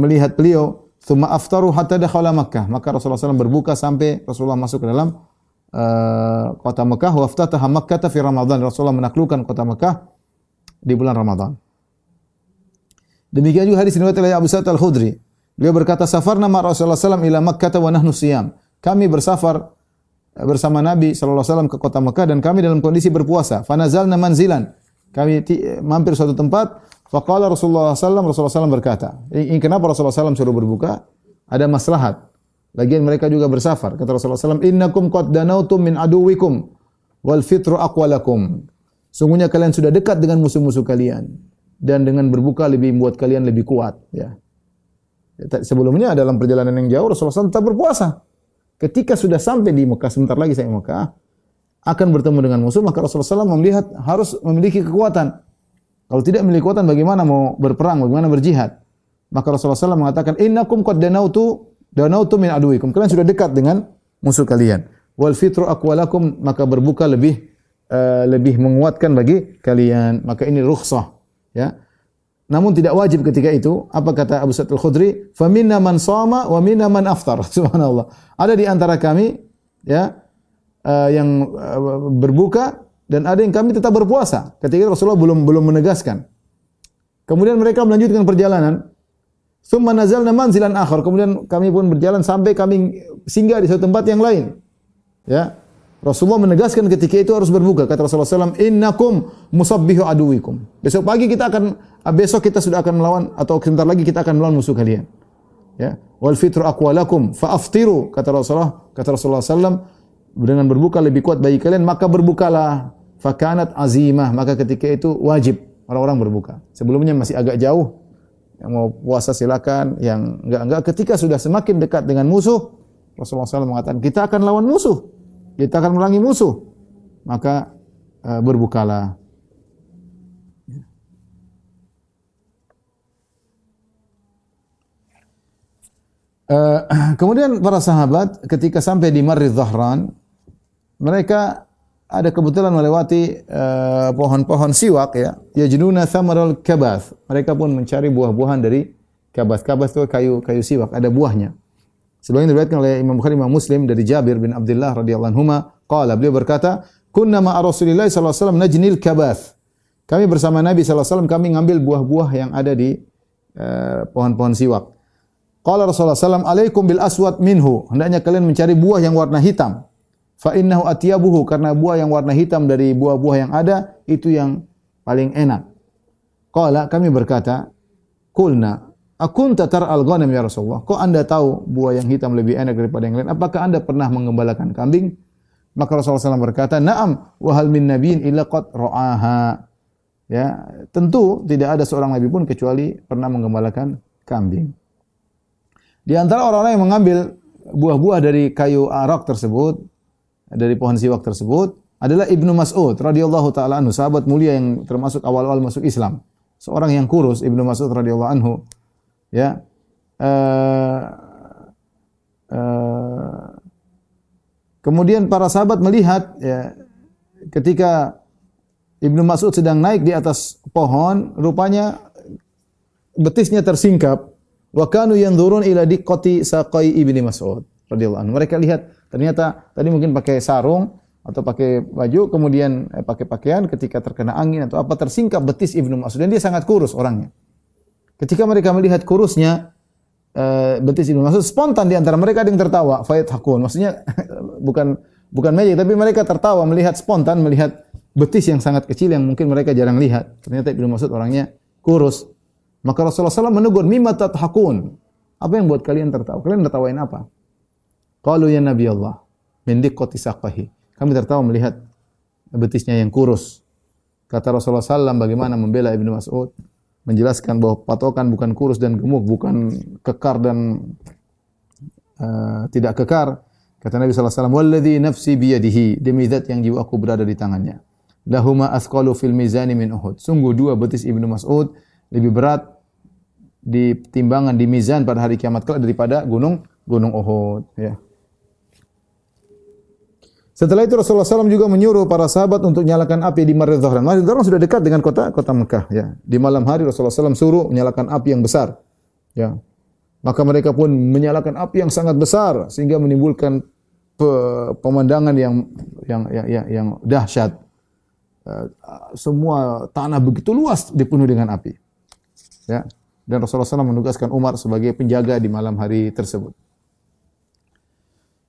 melihat beliau. Tsumma aftaru hatta dakhala Makkah. Maka Rasulullah SAW berbuka sampai Rasulullah masuk ke dalam kota Mekah. Wa aftataha Makkah fi Ramadan. Rasulullah menaklukkan kota Mekah di bulan Ramadan. Demikian juga hadis riwayat oleh Abu Sa'id Al-Khudri. Beliau berkata, safarna ma Rasulullah SAW ila Makkah wa nahnu siyam. Kami bersafar bersama Nabi SAW ke kota Mekah dan kami dalam kondisi berpuasa. Fanazalna manzilan. Kami mampir suatu tempat. Faqala Rasulullah SAW berkata, ini kenapa Rasulullah SAW suruh berbuka? Ada maslahat. Lagian mereka juga bersafar. Kata Rasulullah SAW, innakum qad danautum min aduwikum wal fitru aqwalakum. Sungguhnya kalian sudah dekat dengan musuh-musuh kalian dan dengan berbuka lebih membuat kalian lebih kuat. Ya. Sebelumnya dalam perjalanan yang jauh Rasulullah SAW tetap berpuasa. Ketika sudah sampai di Mekah, sebentar lagi saya Mekah, akan bertemu dengan musuh, maka Rasulullah SAW melihat harus memiliki kekuatan. Kalau tidak memiliki kekuatan, bagaimana mau berperang, bagaimana berjihad? Maka Rasulullah SAW mengatakan, innakum qad danautu min aduwikum. Kalian sudah dekat dengan musuh kalian. Wal fitru aqwalakum, maka berbuka lebih menguatkan bagi kalian. Maka ini rukhsah, ya. Namun tidak wajib ketika itu. Apa kata Abu Sa'id Al-Khudri? Faminna man shama wa minna man aftar. Subhanallah. Ada di antara kami, ya, yang berbuka dan ada yang kami tetap berpuasa. Ketika Rasulullah belum menegaskan. Kemudian mereka melanjutkan perjalanan. Tsumma nazalna manzilan akhar. Kemudian kami pun berjalan sampai kami singgah di suatu tempat yang lain. Ya. Rasulullah menegaskan ketika itu harus berbuka. Kata Rasulullah SAW, innakum musabbihu aduwikum. Besok kita sudah akan melawan, atau sebentar lagi kita akan melawan musuh kalian. Ya. Wal fitru aqwalakum fa'aftiru. Kata Rasulullah SAW, dengan berbuka lebih kuat bagi kalian, maka berbukalah. Fakanat azimah. Maka ketika itu wajib orang-orang berbuka. Sebelumnya masih agak jauh. Yang mau puasa silakan, yang enggak. Ketika sudah semakin dekat dengan musuh, Rasulullah SAW mengatakan, kita akan lawan musuh. Kita akan melangi musuh. Maka berbukalah. Kemudian para sahabat ketika sampai di Marri Dhahran, mereka ada kebetulan melewati pohon-pohon siwak, ya. Yajnuna thamarul kabath. Mereka pun mencari buah-buahan dari kabath. Kabath itu kayu siwak, ada buahnya. Sebagaimana diriwayatkan oleh Imam Bukhari, Imam Muslim dari Jabir bin Abdullah radhiyallahu anhuma, qala, beliau berkata, "Kunna ma'a Rasulillah sallallahu alaihi wasallam najnil kabath." Kami bersama Nabi sallallahu alaihi wasallam kami ngambil buah-buah yang ada di pohon-pohon siwak. Qala Rasulullah sallallahu alaihi wasallam, "Alaikum bil aswad minhu." Hendaknya kalian mencari buah yang warna hitam. Fa innahu atyabuhu, karena buah yang warna hitam dari buah-buah yang ada itu yang paling enak. Qala, kami berkata, "Qulna akunta tar'al ghanam ya Rasulullah?" Kok Anda tahu buah yang hitam lebih enak daripada yang lain? Apakah Anda pernah mengembalakan kambing? Maka Rasulullah SAW berkata, "Na'am, wa hal min nabiyyin illa qad ra'aha." Ya, tentu tidak ada seorang nabi pun kecuali pernah mengembalakan kambing. Di antara orang-orang yang mengambil buah-buah dari kayu arak tersebut, dari pohon siwak tersebut, adalah Ibnu Mas'ud radhiyallahu taala anhu, sahabat mulia yang termasuk awal-awal masuk Islam. Seorang yang kurus, Ibnu Mas'ud radhiyallahu anhu. Ya, kemudian para sahabat melihat, ya, ketika Ibnu Mas'ud sedang naik di atas pohon, rupanya betisnya tersingkap. Wa kanu yanzurun ila diqqati saqai Ibnu Mas'ud radhiyallahu anhu. Mereka lihat ternyata tadi mungkin pakai sarung atau pakai baju, kemudian pakai pakaian, ketika terkena angin atau apa tersingkap betis Ibnu Mas'ud, dan dia sangat kurus orangnya. Ketika mereka melihat kurusnya betis Ibnu Mas'ud, spontan di antara mereka ada yang tertawa, fayadhakun. Maksudnya bukan magic, tapi mereka tertawa spontan melihat betis yang sangat kecil yang mungkin mereka jarang lihat. Ternyata Ibnu Mas'ud orangnya kurus. Maka Rasulullah SAW menegur, "Mimma tadhakun?" Apa yang buat kalian tertawa? Kalian tertawain apa? Qalu ya Nabi Allah, min diqqati saqahi. Kami tertawa melihat betisnya yang kurus. Kata Rasulullah SAW bagaimana membela Ibnu Mas'ud, menjelaskan bahwa patokan bukan kurus dan gemuk, bukan kekar dan tidak kekar. Kata Nabi SAW, "Walladzi nafsi biyadihi," demi zat yang jiwaku berada di tangannya. "Lahuma athqalu fil mizani min Uhud." Sungguh dua betis Ibnu Mas'ud lebih berat di timbangan di mizan pada hari kiamat kelak daripada gunung Uhud. Ya. Setelah itu Rasulullah SAW juga menyuruh para sahabat untuk nyalakan api di Marri Dhahran. Marri Dhahran sudah dekat dengan kota Mekah. Ya. Di malam hari Rasulullah SAW suruh menyalakan api yang besar. Ya. Maka mereka pun menyalakan api yang sangat besar sehingga menimbulkan pemandangan yang dahsyat. Semua tanah begitu luas dipenuhi dengan api. Ya. Dan Rasulullah SAW menugaskan Umar sebagai penjaga di malam hari tersebut.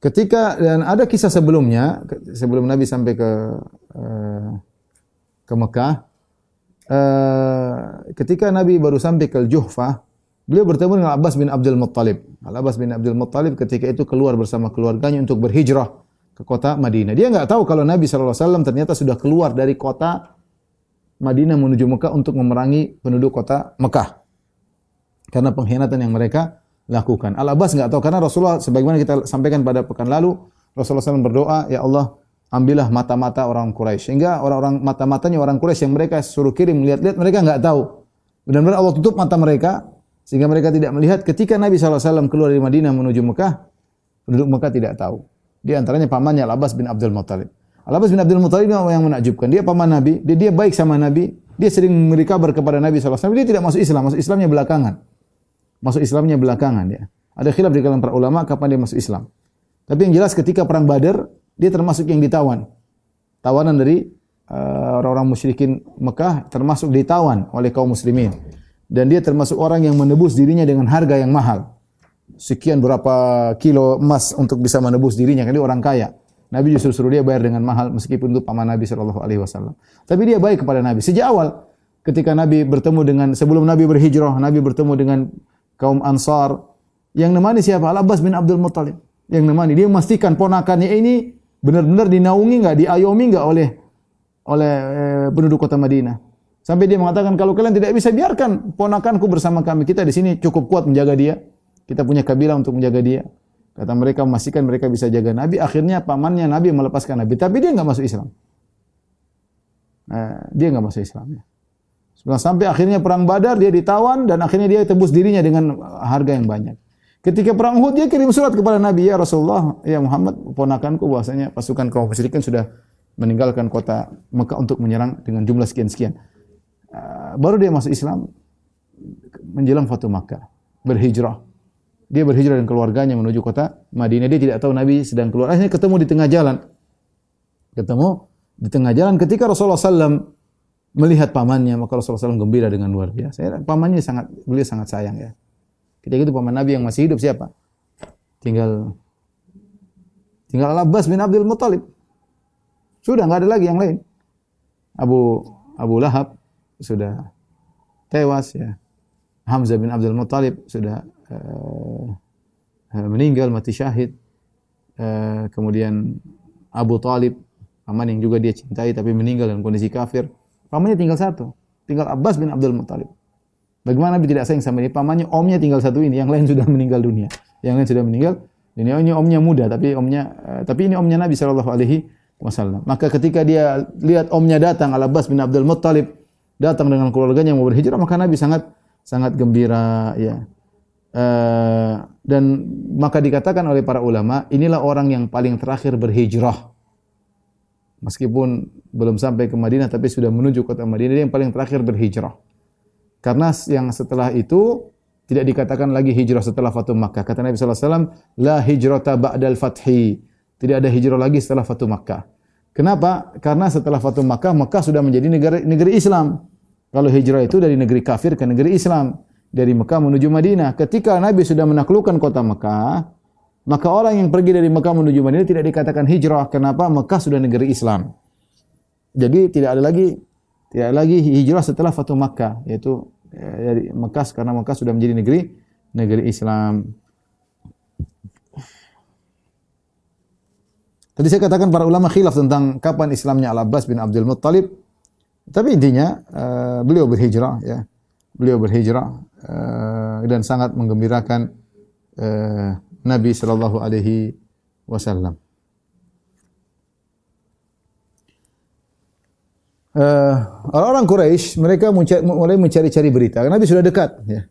Dan ada kisah sebelumnya, sebelum Nabi sampai ke Mekah, ketika Nabi baru sampai ke Juhfah, beliau bertemu dengan Abbas bin Abdul Muttalib. Al-Abbas bin Abdul Muttalib ketika itu keluar bersama keluarganya untuk berhijrah ke kota Madinah. Dia enggak tahu kalau Nabi SAW ternyata sudah keluar dari kota Madinah menuju Mekah untuk memerangi penduduk kota Mekah. Karena pengkhianatan yang mereka lakukan. Al-Abbas enggak tahu karena Rasulullah, sebagaimana kita sampaikan pada pekan lalu, Rasulullah SAW berdoa, "Ya Allah, ambillah mata-mata orang Quraisy." Sehingga orang mata-matanya orang Quraisy yang mereka suruh kirim lihat-lihat, mereka enggak tahu. Benar-benar Allah tutup mata mereka sehingga mereka tidak melihat. Ketika Nabi SAW keluar dari Madinah menuju Mekah, penduduk Mekah tidak tahu. Di antaranya pamannya Al-Abbas bin Abdul Muttalib. Al-Abbas bin Abdul Muttalib yang menakjubkan. Dia paman Nabi, dia baik sama Nabi, dia sering memberi kabar kepada Nabi SAW. Dia tidak masuk Islamnya belakangan. Masuk Islamnya belakangan, ya. Ada khilaf di kalangan para ulama kapan dia masuk Islam. Tapi yang jelas ketika perang Badar, dia termasuk yang ditawan. Tawanan dari orang-orang musyrikin Mekah termasuk ditawan oleh kaum muslimin. Dan dia termasuk orang yang menebus dirinya dengan harga yang mahal. Sekian berapa kilo emas untuk bisa menebus dirinya, kan dia orang kaya. Nabi justru suruh dia bayar dengan mahal meskipun itu paman Nabi sallallahu alaihi wasallam. Tapi dia baik kepada Nabi. Sejak awal ketika Nabi bertemu dengan sebelum Nabi berhijrah, Nabi bertemu dengan kaum Ansar. Yang nemani siapa? Al-Abbas bin Abdul Muttalib. Yang nemani dia memastikan ponakannya ini benar-benar dinaungi enggak, diayomi enggak oleh penduduk kota Madinah. Sampai dia mengatakan, kalau kalian tidak bisa, biarkan ponakanku bersama kami. Kita di sini cukup kuat menjaga dia. Kita punya kabilah untuk menjaga dia. Kata mereka, memastikan mereka bisa jaga Nabi. Akhirnya pamannya Nabi melepaskan Nabi. Tapi dia enggak masuk Islam. Dia enggak masuk Islam. Sampai akhirnya perang Badar, dia ditawan dan akhirnya dia tebus dirinya dengan harga yang banyak. Ketika perang Uhud, dia kirim surat kepada Nabi, ya Rasulullah, ya Muhammad, ponakanku bahwasanya pasukan kaum musyrikin sudah meninggalkan kota Mekah untuk menyerang dengan jumlah sekian-sekian. Baru dia masuk Islam menjelang Fatu Makkah, berhijrah. Dia berhijrah dengan keluarganya menuju kota Madinah. Dia tidak tahu Nabi sedang keluar. Akhirnya ketemu di tengah jalan. Ketika Rasulullah SAW melihat pamannya, maka Rasulullah SAW gembira dengan luar biasa. Pamannya beliau sangat sayang ya. Ketika itu paman Nabi yang masih hidup siapa? Tinggal Al-Abbas bin Abdul Muttalib. Sudah enggak ada lagi yang lain. Abu Lahab sudah tewas ya. Hamzah bin Abdul Muttalib sudah meninggal mati syahid. Kemudian Abu Talib, paman yang juga dia cintai tapi meninggal dalam kondisi kafir. Pamannya tinggal satu, tinggal Abbas bin Abdul Muttalib. Bagaimana Nabi tidak sayang sama ini? Pamannya, omnya tinggal satu ini, yang lain sudah meninggal dunia. Yang lain sudah meninggal. Ini omnya muda, tapi ini omnya Nabi sallallahu alaihi wasallam. Maka ketika dia lihat omnya datang, Al-Abbas bin Abdul Muttalib datang dengan keluarganya mau berhijrah, maka Nabi sangat gembira ya. Dan maka dikatakan oleh para ulama, inilah orang yang paling terakhir berhijrah. Meskipun belum sampai ke Madinah tapi sudah menuju kota Madinah, dia yang paling terakhir berhijrah. Karena yang setelah itu tidak dikatakan lagi hijrah setelah Fatu Makkah. Kata Nabi sallallahu alaihi wasallam, la hijrata ba'dal fathi. Tidak ada hijrah lagi setelah Fatu Makkah. Kenapa? Karena setelah Fatu Makkah, Makkah sudah menjadi negeri Islam. Kalau hijrah itu dari negeri kafir ke negeri Islam, dari Mekah menuju Madinah. Ketika Nabi sudah menaklukkan kota Mekah, maka orang yang pergi dari Mekah menuju Madinah tidak dikatakan hijrah. Kenapa? Mekah sudah negeri Islam. Jadi tidak ada lagi hijrah setelah Fatu Makkah, yaitu dari Mekah, karena Mekah sudah menjadi negeri Islam. Tadi saya katakan para ulama khilaf tentang kapan Islamnya Al-Abbas bin Abdul Muttalib. Tapi intinya beliau berhijrah ya. Beliau berhijrah dan sangat menggembirakan Nabi sallallahu alaihi wasallam. Orang-orang Quraisy mereka mulai mencari-cari berita. Nabi sudah dekat ya.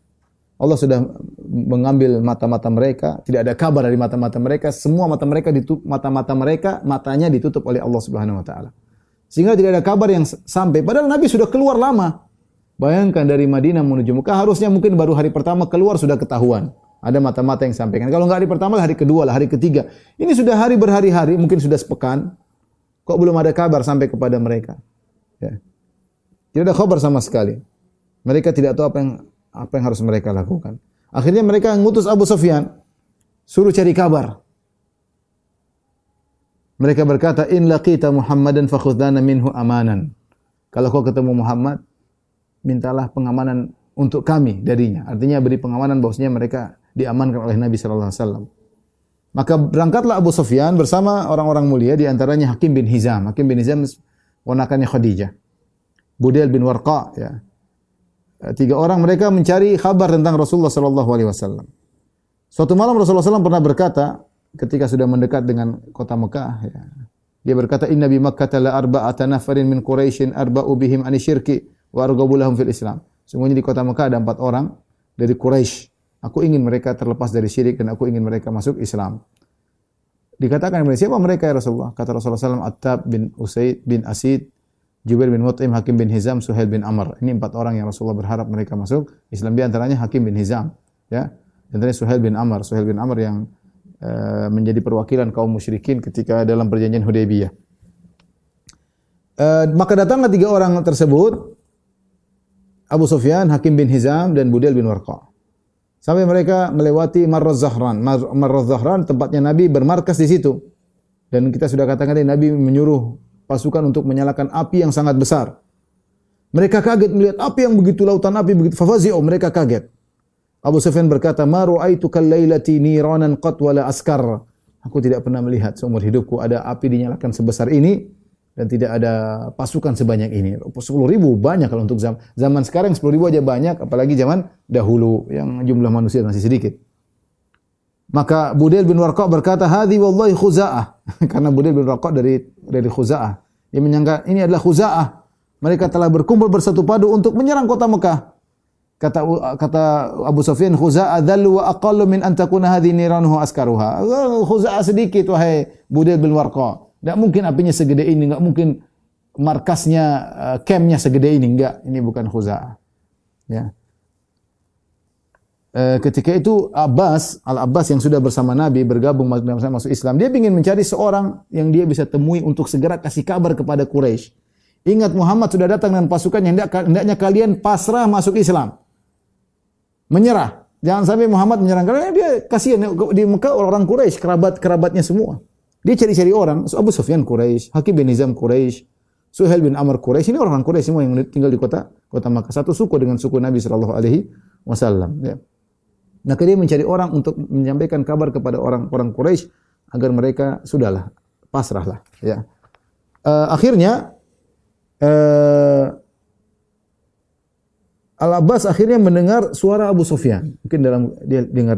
Allah sudah mengambil mata-mata mereka, tidak ada kabar dari mata-mata mereka, semua matanya ditutup oleh Allah Subhanahu wa taala. Sehingga tidak ada kabar yang sampai, padahal Nabi sudah keluar lama. Bayangkan dari Madinah menuju Mekah, harusnya mungkin baru hari pertama keluar sudah ketahuan. Ada mata-mata yang sampaikan. Kalau enggak hari pertama, hari kedua lah, hari ketiga. Ini sudah hari berhari-hari, mungkin sudah sepekan. Kok belum ada kabar sampai kepada mereka? Ya. Tidak ada kabar sama sekali. Mereka tidak tahu apa yang harus mereka lakukan. Akhirnya mereka ngutus Abu Sufyan, suruh cari kabar. Mereka berkata, "In laqita Muhammadan fakhudh lana minhu amanan." Kalau kau ketemu Muhammad, mintalah pengamanan untuk kami darinya. Artinya beri pengamanan bahwasanya mereka diamankan oleh Nabi sallallahu alaihi wasallam. Maka berangkatlah Abu Sufyan bersama orang-orang mulia, di antaranya Hakim bin Hizam. Hakim bin Hizam ponakannya Khadijah. Budail bin Warqa ya. 3 orang mereka mencari kabar tentang Rasulullah sallallahu alaihi wasallam. Suatu malam Rasulullah SAW pernah berkata ketika sudah mendekat dengan kota Mekah ya. Dia berkata, "Inna bi Makkah la arba'ata nafarin min Quraisyin arba'u bihim an syirki wa arghabu lahum fil Islam." Sungguhnya di kota Mekah ada 4 orang dari Quraisy. Aku ingin mereka terlepas dari syirik dan aku ingin mereka masuk Islam. Dikatakan siapa mereka ya Rasulullah? Kata Rasulullah SAW, Attab bin Usaid bin Asid, Jubair bin Mut'im, Hakim bin Hizam, Suhail bin Amr. Ini 4 orang yang Rasulullah berharap mereka masuk Islam. Di antaranya Hakim bin Hizam, ya. Di antaranya Suhail bin Amr. Suhail bin Amr yang menjadi perwakilan kaum musyrikin ketika dalam perjanjian Hudaybiyah. Maka datanglah 3 orang tersebut, Abu Sufyan, Hakim bin Hizam, dan Budail bin Warqa. Sampai mereka melewati Marraz Zahran. Marraz Zahran tempatnya Nabi bermarkas di situ. Dan kita sudah katakan tadi Nabi menyuruh pasukan untuk menyalakan api yang sangat besar. Mereka kaget melihat api yang begitu, lautan api begitu. Fafazi'u, mereka kaget. Abu Sufyan berkata, "Ma ra'aitu kal-lailati niranan qat wala askar." Aku tidak pernah melihat seumur hidupku ada api dinyalakan sebesar ini dan tidak ada pasukan sebanyak ini. 10.000 banyak kalau untuk zaman sekarang 10.000 aja banyak, apalagi zaman dahulu yang jumlah manusia masih sedikit. Maka Budail bin Warqa berkata, "Hadhi wallahi Khuza'ah." Karena Budail bin Warqa dari Khuza'ah. Dia menyangka ini adalah Khuza'ah. Mereka telah berkumpul bersatu padu untuk menyerang kota Mekah. Kata Abu Sufyan, "Khuza'ah dhallu wa aqallu min an takuna hadhi niranuhu askaruha." Khuza'ah sedikit wahai Budail bin Warqa. Enggak mungkin apinya segede ini, enggak mungkin markasnya campnya segede ini, enggak. Ini bukan Khuza'ah. Ya. Ketika itu Al-Abbas yang sudah bersama Nabi bergabung masuk Islam, dia ingin mencari seorang yang dia bisa temui untuk segera kasih kabar kepada Quraisy. Ingat Muhammad sudah datang dengan pasukan yang hendaknya kalian pasrah masuk Islam. Menyerah. Jangan sampai Muhammad menyerang karena dia kasihan di Mekah orang Quraisy, kerabatnya semua. Dia cari-cari orang, Abu Sufyan Quraisy, Hakim bin Hizam Quraisy, Suhail bin Amr Quraisy, ini orang Quraisy semua yang tinggal di kota Makkah. Satu suku dengan suku Nabi sallallahu alaihi wasallam, ya. Maka dia mencari orang untuk menyampaikan kabar kepada orang-orang Quraisy agar mereka sudahlah, pasrahlah, ya. Akhirnya Al-Abbas akhirnya mendengar suara Abu Sufyan. Mungkin dia dengar,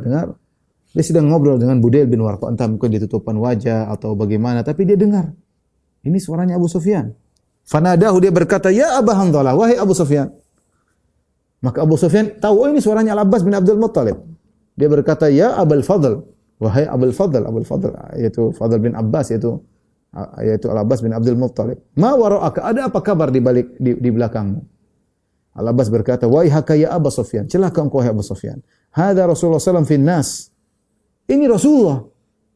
dia sedang ngobrol dengan Budail bin Warqa, entah mungkin ditutupan wajah atau bagaimana, tapi dia dengar. Ini suaranya Abu Sufyan. Fanadahu, dia berkata, "Ya Aba Handhalah, wahai Abu Sufyan." Maka Abu Sufyan tahu, oh ini suaranya Al-Abbas bin Abdul Muttalib. Dia berkata, "Ya Abul Fadl, wahai Abul Fadl." Abul Fadl yaitu Fadl bin Abbas, yaitu Al-Abbas bin Abdul Muttalib. "Ma wara'aka, ada apa kabar di belakangmu?" Al-Abbas berkata, "Waihaka ya Abu Sufyan, celaka engkau wahai Abu Sufyan. Hadza Rasulullah sallallahu alaihi wasallam fin nas." Ini Rasulullah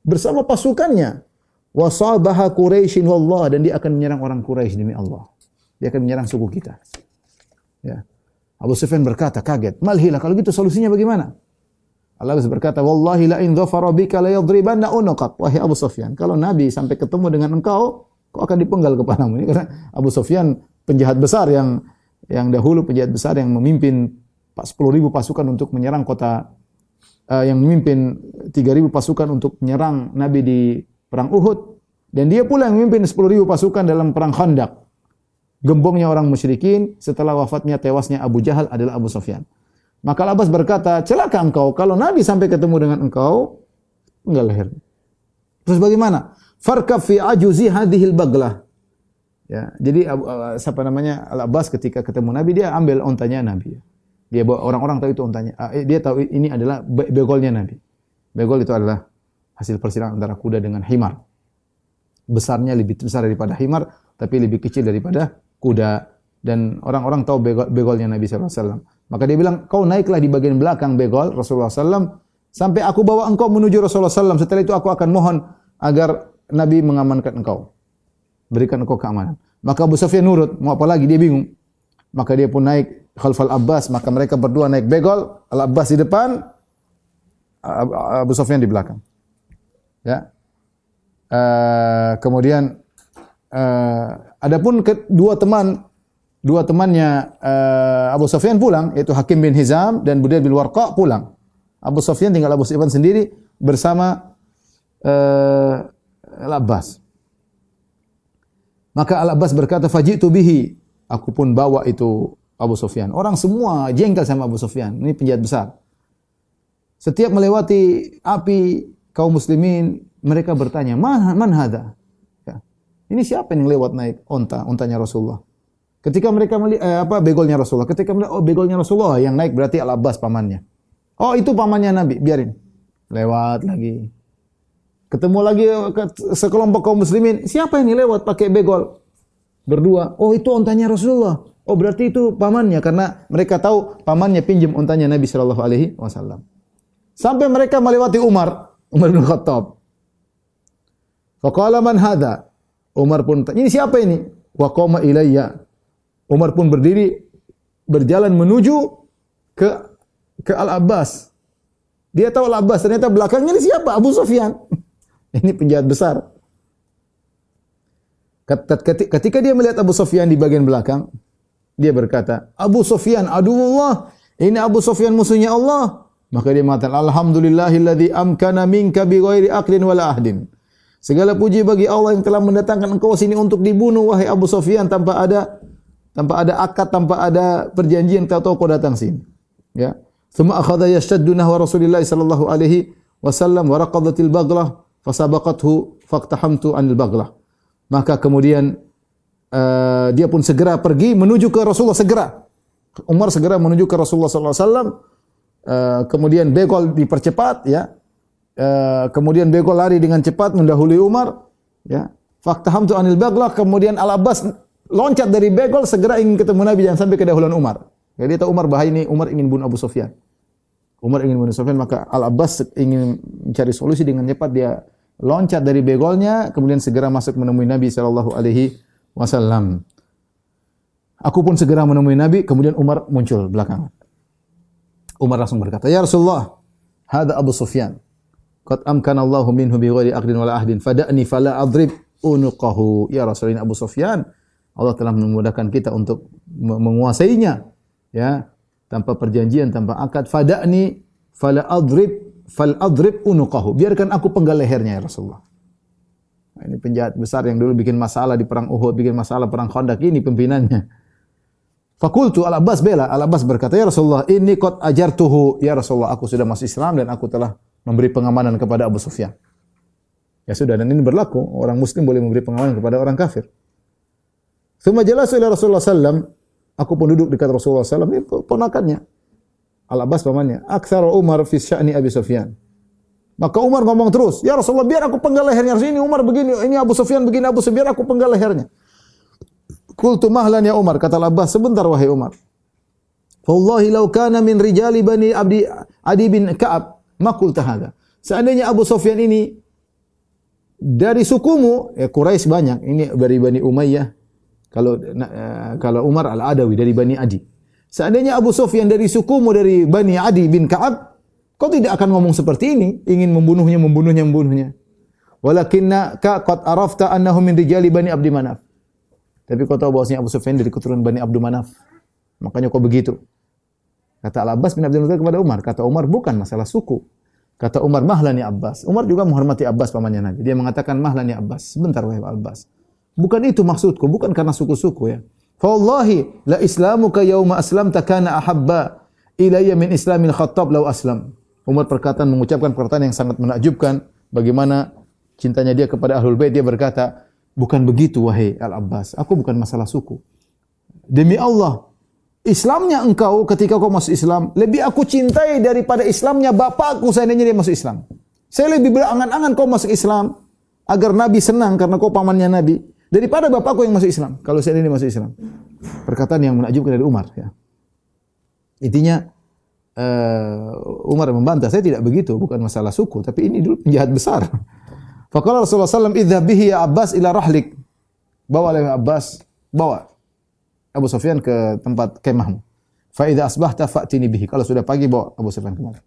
bersama pasukannya. Wa sabaha Quraisyin wallah, dan dia akan menyerang orang Quraisy demi Allah. Dia akan menyerang suku kita. Ya. Abu Sufyan berkata kaget, "Malhilah, kalau gitu solusinya bagaimana?" Al-Abbas berkata, "Wallahi la in dhafara bika la yadribanna unqak." Wahai Abu Sufyan, kalau Nabi sampai ketemu dengan engkau akan dipenggal kepalamu. Ini karena Abu Sufyan penjahat besar yang dahulu penjahat besar yang memimpin 10.000 pasukan untuk menyerang kota, yang memimpin 3.000 pasukan untuk menyerang Nabi di perang Uhud, dan dia pula yang memimpin 10.000 pasukan dalam perang Khandaq. Gembongnya orang musyrikin setelah wafatnya tewasnya Abu Jahal adalah Abu Sufyan. Maka Al-Abbas berkata, "Celaka engkau kalau Nabi sampai ketemu dengan engkau, enggak leher." Terus bagaimana? "Farkab fi ajuzi hadhil baglah." Ya, jadi Al-Abbas ketika ketemu Nabi, dia ambil ontanya Nabi. Dia bawa, orang-orang tahu itu ontanya. Dia tahu ini adalah begolnya Nabi. Begol itu adalah hasil persilangan antara kuda dengan himar. Besarnya lebih besar daripada himar, tapi lebih kecil daripada kuda. Dan orang-orang tahu begolnya Nabi SAW. Maka dia bilang, "Kau naiklah di bagian belakang begol Rasulullah SAW, sampai aku bawa engkau menuju Rasulullah SAW. Setelah itu aku akan mohon agar Nabi mengamankan engkau. Berikan engkau keamanan." Maka Abu Sufyan nurut, mau apa lagi, dia bingung. Maka dia pun naik khalfal Abbas, maka mereka berdua naik begol, Al-Abbas di depan, Abu Sufyan di belakang. Ya. Kemudian adapun dua temannya Abu Sufyan pulang, yaitu Hakim bin Hizam dan Budail bin Warqa pulang. Abu Sufyan tinggal Abu Sufyan sendiri bersama Al-Abbas. Maka Al-Abbas berkata, "Faji'tu bihi." Aku pun bawa itu Abu Sufyan. Orang semua jengkel sama Abu Sufyan. Ini penjahat besar. Setiap melewati api kaum muslimin, mereka bertanya, "Man hadza?" Ya. Ini siapa yang lewat naik ontanya Rasulullah? Ketika mereka melihat begolnya Rasulullah. Ketika melihat, oh begolnya Rasulullah yang naik, berarti Al-Abbas pamannya. Oh itu pamannya Nabi, biarin. Lewat lagi. Ketemu lagi sekelompok kaum muslimin, siapa ini lewat pakai begol? Berdua. Oh itu ontanya Rasulullah. Oh berarti itu pamannya, karena mereka tahu pamannya pinjam ontanya Nabi sallallahu alaihi wasallam. Sampai mereka melewati Umar bin Khattab. Faqala man hadza? Umar pun tanya, "Ini siapa ini?" wa qama ilayya. Umar pun berdiri berjalan menuju ke Al-Abbas. Dia tahu Al-Abbas, ternyata belakangnya ini siapa? Abu Sufyan. Ini penjahat besar. Ketika dia melihat Abu Sufyan di bagian belakang, dia berkata, Abu Sufyan, aduwullah, ini Abu Sufyan musuhnya Allah. Maka dia mengatakan, alhamdulillahilladzi amkana minka bi ghairi aqlin wala ahdin. Segala puji bagi Allah yang telah mendatangkan engkau sini untuk dibunuh, wahai Abu Sufyan, tanpa ada akad, tanpa ada perjanjian, tahu-tahu kau datang sini. Ya. Thumma akhadha yashtaddu nahwa Rasulillah sallallahu alaihi wasallam wa raqadatil baghlah fasabaqathu faqtahamtu anil baghlah. Maka kemudian dia pun segera pergi menuju ke Rasulullah segera. Umar segera menuju ke Rasulullah sallallahu alaihi wasallam. Kemudian begol dipercepat, ya. Kemudian begol lari dengan cepat mendahului Umar, ya. Faqtahamtu anil baghlah, kemudian Al-Abbas loncat dari begol segera ingin ketemu Nabi, jangan sampai kedahuluan Umar. Ya, dia tahu Umar bahaya ini, Umar ingin bunuh Abu Sufyan. Umar ingin bunuh Sufyan, maka Al-Abbas ingin mencari solusi dengan cepat, dia loncat dari begolnya, kemudian segera masuk menemui Nabi sallallahu alaihi wasallam. Aku pun segera menemui Nabi, kemudian Umar muncul belakangan. Umar langsung berkata, "Ya Rasulullah, hadza Abu Sufyan. Qad amkana Allahu minhu bi ghairi aqdin wala ahdin, fada'ni fala adrib unuqahu." Ya Rasulullah, Abu Sufyan, Allah telah memudahkan kita untuk menguasainya, ya, tanpa perjanjian, tanpa akad. Fada'ni fal adrib unuqahu. Biarkan aku penggal lehernya, ya Rasulullah. Nah, ini penjahat besar yang dulu bikin masalah di perang Uhud, bikin masalah perang Khandaq, ini pimpinannya. Fakultu Al-Abbas bela. Al-Abbas berkata, "Ya Rasulullah, inni qad ajartuhu." Ya Rasulullah, aku sudah masuk Islam dan aku telah memberi pengamanan kepada Abu Sufyan. Ya sudah, dan ini berlaku, orang muslim boleh memberi pengamanan kepada orang kafir. Tsumma jalasa ila Rasulullah sallam. Aku pun duduk dekat Rasulullah sallam, ini ponakannya. Al-Abbas pamannya. Aktsara Umar fi sya'ni Abi Sufyan. Maka Umar ngomong terus, "Ya Rasulullah, biar aku penggal lehernya. Ini Umar begini, ini Abu Sufyan begini, Abu Sufyan, biar aku penggal lehernya." Qultu mahlan ya Umar, kata Al-Abbas, sebentar wahai Umar. Wallahi law kana min rijali bani Adi bin Ka'ab, ma qulta hadza. Seandainya Abu Sufyan ini dari sukumu, ya Quraisy banyak, ini dari Bani Umayyah. Kalau Umar Al-Adawi dari Bani Adi. Seandainya Abu Sufyan dari sukumu, dari Bani Adi bin Ka'ab, kau tidak akan ngomong seperti ini, ingin membunuhnya. Walakinnaka qad arafta annahu min rijali Bani Abdi Manaf. Tapi kau tahu bahwasanya Abu Sufyan dari keturunan Bani Abdul Manaf. Makanya kau begitu. Kata Al-Abbas bin Abdul Muttalib kepada Umar. Kata Umar, bukan masalah suku. Kata Umar, mahlan ya Abbas. Umar juga menghormati Abbas pamannya Nabi. Dia mengatakan, mahlan ya Abbas. Sebentar wahai Abbas. Bukan itu maksudku, bukan karena suku-suku, ya. Fa wallahi la islamuka yauma aslamta kana ahabba ilayya min islamil Khattab law aslam. Umar mengucapkan perkataan yang sangat menakjubkan, bagaimana cintanya dia kepada Ahlul Bait. Dia berkata, bukan begitu wahai Al-Abbas, aku bukan masalah suku. Demi Allah, Islamnya engkau ketika kau masuk Islam lebih aku cintai daripada Islamnya bapakku seandainya dia masuk Islam. Saya lebih berangan-angan kau masuk Islam agar Nabi senang karena kau pamannya Nabi daripada bapakku yang masuk Islam kalau seandainya dia masuk Islam. Perkataan yang menakjubkan dari Umar, ya. Intinya Umar membantah, saya tidak begitu, bukan masalah suku, tapi ini dulu penjahat besar. Faqala Rasulullah sallallahu alaihi wasallam, "Idhhab bihi ya Abbas ila rahlik." Bawa oleh Abbas, bawa Abu Sufyan ke tempat kemahmu. Fa idza asbahta fa'tini bihi. Kalau sudah pagi bawa Abu Sufyan kemari.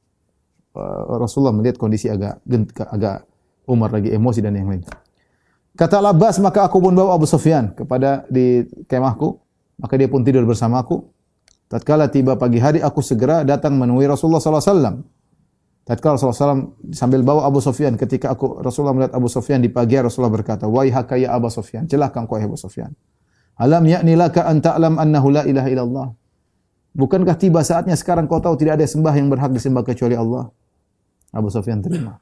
Rasulullah melihat kondisi agak Umar lagi emosi dan yang lain. Kata Al-Abbas, maka aku pun bawa Abu Sufyan kepada di kemahku, maka dia pun tidur bersamaku. Tatkala tiba pagi hari, aku segera datang menemui Rasulullah sallallahu alaihi wasallam. Tatkala Rasulullah SAW sambil bawa Abu Sufyan, ketika Rasulullah melihat Abu Sufyan di pagi hari, Rasulullah berkata, "Waihaka ya Abu Sufyan, celaka engkau ya Abu Sufyan. Alam ya'ni laka an ta'lam annahu la ilaha illallah." Bukankah tiba saatnya sekarang kau tahu tidak ada sembah yang berhak disembah kecuali Allah? Abu Sufyan terima.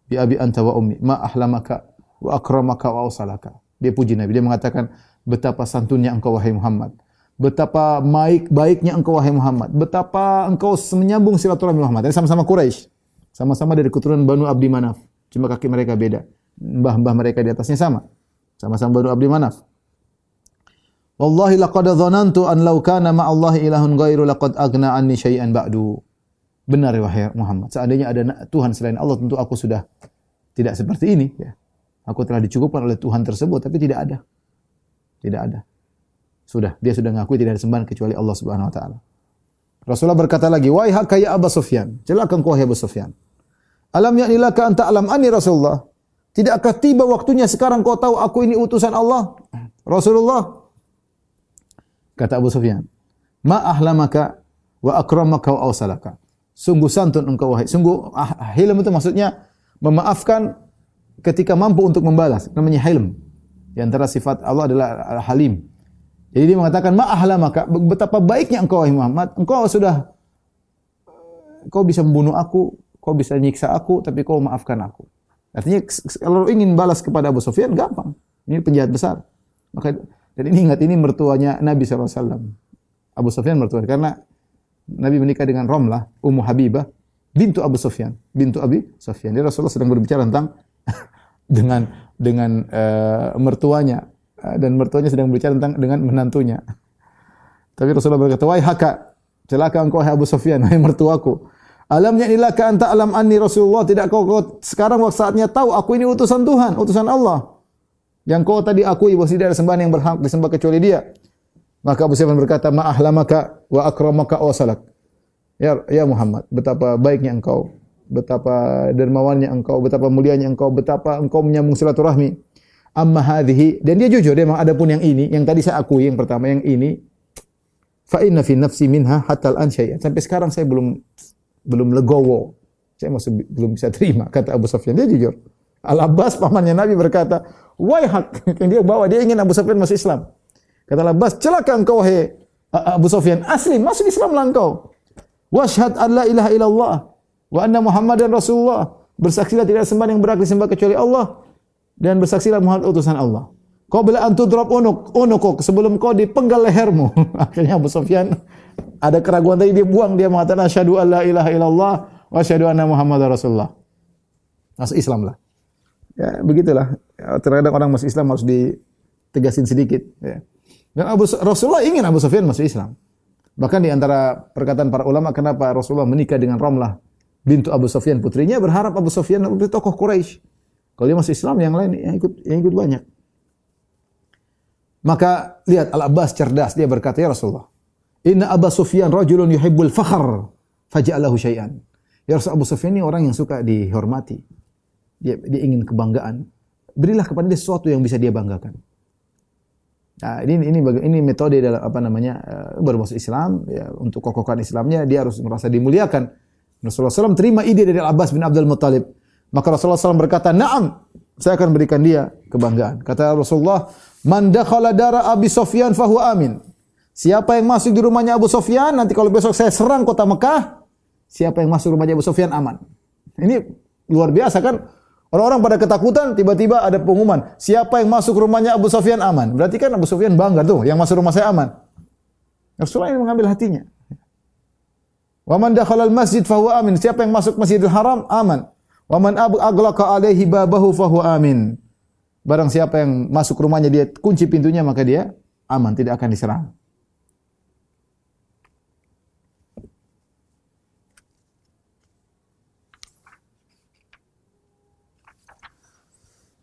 Bi abi anta wa ummi, ma ahlamaka wa akramaka wa awsalaka. Dia puji Nabi, dia mengatakan, betapa santunnya engkau wahai Muhammad. Betapa baiknya engkau wahai Muhammad. Betapa engkau menyambung silaturahmi Muhammad. Ini sama-sama Quraisy. Sama-sama dari keturunan Banu Abdi Manaf. Cuma kaki mereka beda. Mbah-mbah mereka di atasnya sama. Sama-sama Banu Abdi Manaf. Wallahi laqad dhanantu an law kana ma'allahi ilahun ghairu laqad aghna anni syai'an ba'du. Benar wahai Muhammad. Seandainya ada Tuhan selain Allah, tentu aku sudah tidak seperti ini, ya. Aku telah dicukupkan oleh Tuhan tersebut, tapi tidak ada. Tidak ada. Sudah, dia sudah ngakui tidak ada sembahan kecuali Allah Subhanahu wa taala. Rasulullah berkata lagi, "Wahai ya Abu Sufyan, celaka engkau wahai Abu Sufyan. Alam ya'ni laka an ta'lam anni Rasulullah? Tidakkah tiba waktunya sekarang kau tahu aku ini utusan Allah?" Rasulullah kata Abu Sufyan, "Ma ahlamaka wa akramaka wa awsalaka." Sungguh santun engkau wahai. Sungguh hilm itu maksudnya memaafkan ketika mampu untuk membalas. Namanya hilm. Di antara sifat Allah adalah Halim. Jadi dia mengatakan, "Ma ahlamaka," betapa baiknya engkau wahai Muhammad. Kau bisa membunuh aku, kau bisa nyiksa aku, tapi kau maafkan aku. Artinya kalau ingin balas kepada Abu Sufyan gampang. Ini penjahat besar. Dan ini ingat, ini mertuanya Nabi SAW. Abu Sufyan mertuanya. Karena Nabi menikah dengan Ramlah, Ummu Habibah, bintu Abu Sufyan. Bintu Abi Sufyan. Jadi Rasulullah sedang berbicara tentang dengan mertuanya. Dan mertuanya sedang berbicara tentang dengan menantunya. Tapi Rasulullah berkata, "Wahai haka, celaka engkau wahai Abu Sufyan, wahai mertuaku. Alam ya'nilaka anta alam anni Rasulullah, tidak kau sekarang waktu saatnya tahu aku ini utusan Tuhan, utusan Allah. Yang kau tadi akui bahwa tidak ada sembahan yang berhak disembah kecuali Dia." Maka Abu Sufyan berkata, "Ma ahlamaka wa akramaka wa salak." Ya Muhammad, betapa baiknya engkau, betapa dermawannya engkau, betapa mulianya engkau, betapa engkau menyambung silaturahmi. Amma hadhihi, dan dia jujur, dia memang adapun yang ini, yang tadi saya akui yang pertama, yang ini fa inna fi nafsi minha hatta al-an syai'an. Sampai sekarang saya belum legowo. Saya masih belum bisa terima, kata Abu Sufyan. Dia jujur. Al-Abbas pamannya Nabi berkata, "Waihak," yang dia bawa, dia ingin Abu Sufyan masuk Islam. Kata Al-Abbas, "Celaka engkau wahai Abu Sufyan, aslim, masuk Islamlah engkau. Washhad an la ilaha illallah wa anna Muhammadan Rasulullah." Bersaksilah tidak ada sembahan yang berhak disembah kecuali Allah, dan bersaksilah Muhammad utusan Allah. Qabla an tudrab unukuk, sebelum kau dipenggal lehermu. Akhirnya Abu Sufyan ada keraguan tadi, dia buang, dia mengatakan asyhadu an la ilaha illallah wa asyhadu anna Muhammadar Rasulullah. Masuk Islam lah. Ya, begitulah. Terkadang orang masuk Islam harus ditegasin sedikit, ya. Dan Rasulullah ingin Abu Sufyan masuk Islam. Bahkan di antara perkataan para ulama, kenapa Rasulullah menikah dengan Ramlah bintu Abu Sufyan, putrinya, berharap Abu Sufyan menjadi tokoh Quraisy. Kalau dia masuk Islam, yang lain yang ikut banyak. Maka lihat Al-Abbas cerdas, dia berkata, "Ya Rasulullah, inna Abu Sufyan rajulun yuhibbul fakhr faj'alahu syai'an." Ya Rasul, Abu Sufyan ini orang yang suka dihormati. Dia ingin kebanggaan. Berilah kepada dia sesuatu yang bisa dia banggakan. Nah, ini metode dalam baru masuk Islam, ya, untuk kokohkan Islamnya dia harus merasa dimuliakan. Rasulullah SAW terima ide dari Al-Abbas bin Abdul Muttalib. Maka Rasulullah SAW berkata, "Na'am, saya akan berikan dia kebanggaan." Kata Rasulullah, "Man dakhala dara Abi Sufyan fahuwa amin." Siapa yang masuk di rumahnya Abu Sufyan, nanti kalau besok saya serang kota Mekah, siapa yang masuk rumahnya Abu Sufyan aman. Ini luar biasa kan? Orang-orang pada ketakutan, tiba-tiba ada pengumuman, siapa yang masuk rumahnya Abu Sufyan aman. Berarti kan Abu Sufyan bangga tuh, yang masuk rumah saya aman. Rasulullah yang mengambil hatinya. "Wa man dakhala al-masjid fahuwa amin." Siapa yang masuk Masjidil Haram aman. "Wa man aghlaqa alaihi babahu fahuwa amin." Barang siapa yang masuk rumahnya dia kunci pintunya, maka dia aman, tidak akan diserang.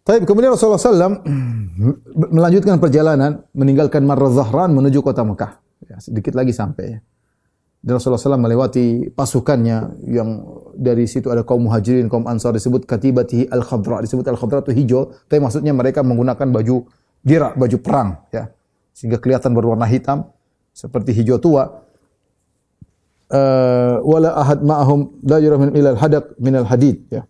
Baik, kemudian Rasulullah SAW melanjutkan perjalanan, meninggalkan Marra Zahran menuju kota Mekah. Ya, sedikit lagi sampai. Dan Rasulullah SAW melewati pasukannya yang dari situ ada kaum Muhajirin, kaum Ansar, disebut Katibatihi Al-Khadra. Disebut Al-Khadra itu hijau, tapi maksudnya mereka menggunakan baju dirak, baju perang, ya. Sehingga kelihatan berwarna hitam seperti hijau tua. Wala ahad ma'ahum la yura min ilal hadaq min al-hadid, ya.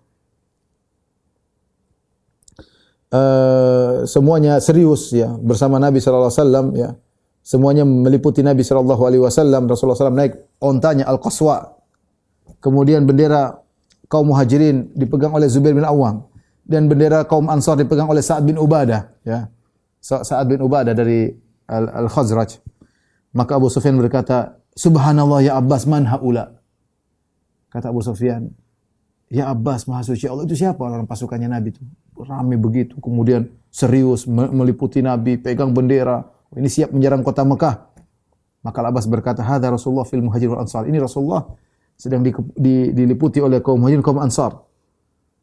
Semuanya serius, ya, bersama Nabi sallallahu alaihi wasallam, ya. Semuanya meliputi Nabi sallallahu alaihi wasallam. Rasulullah SAW naik ontanya Al-Qaswa. Kemudian bendera kaum Muhajirin dipegang oleh Zubair bin Awam, dan bendera kaum Ansar dipegang oleh Sa'ad bin Ubadah, ya. Sa'ad bin Ubadah dari Al-Khazraj. Maka Abu Sufyan berkata, "Subhanallah ya Abbas, man haula?" Kata Abu Sufyan, "Ya Abbas, Maha Suci Allah, itu siapa orang pasukannya Nabi itu? Ramai begitu, kemudian serius meliputi Nabi, pegang bendera. Ini siap menyerang kota Mekah." Maka Al-Abbas berkata, "Hadza Rasulullah fil Muhajirin wal Ansar." Ini Rasulullah sedang diliputi oleh kaum Muhajirin, kaum Ansar.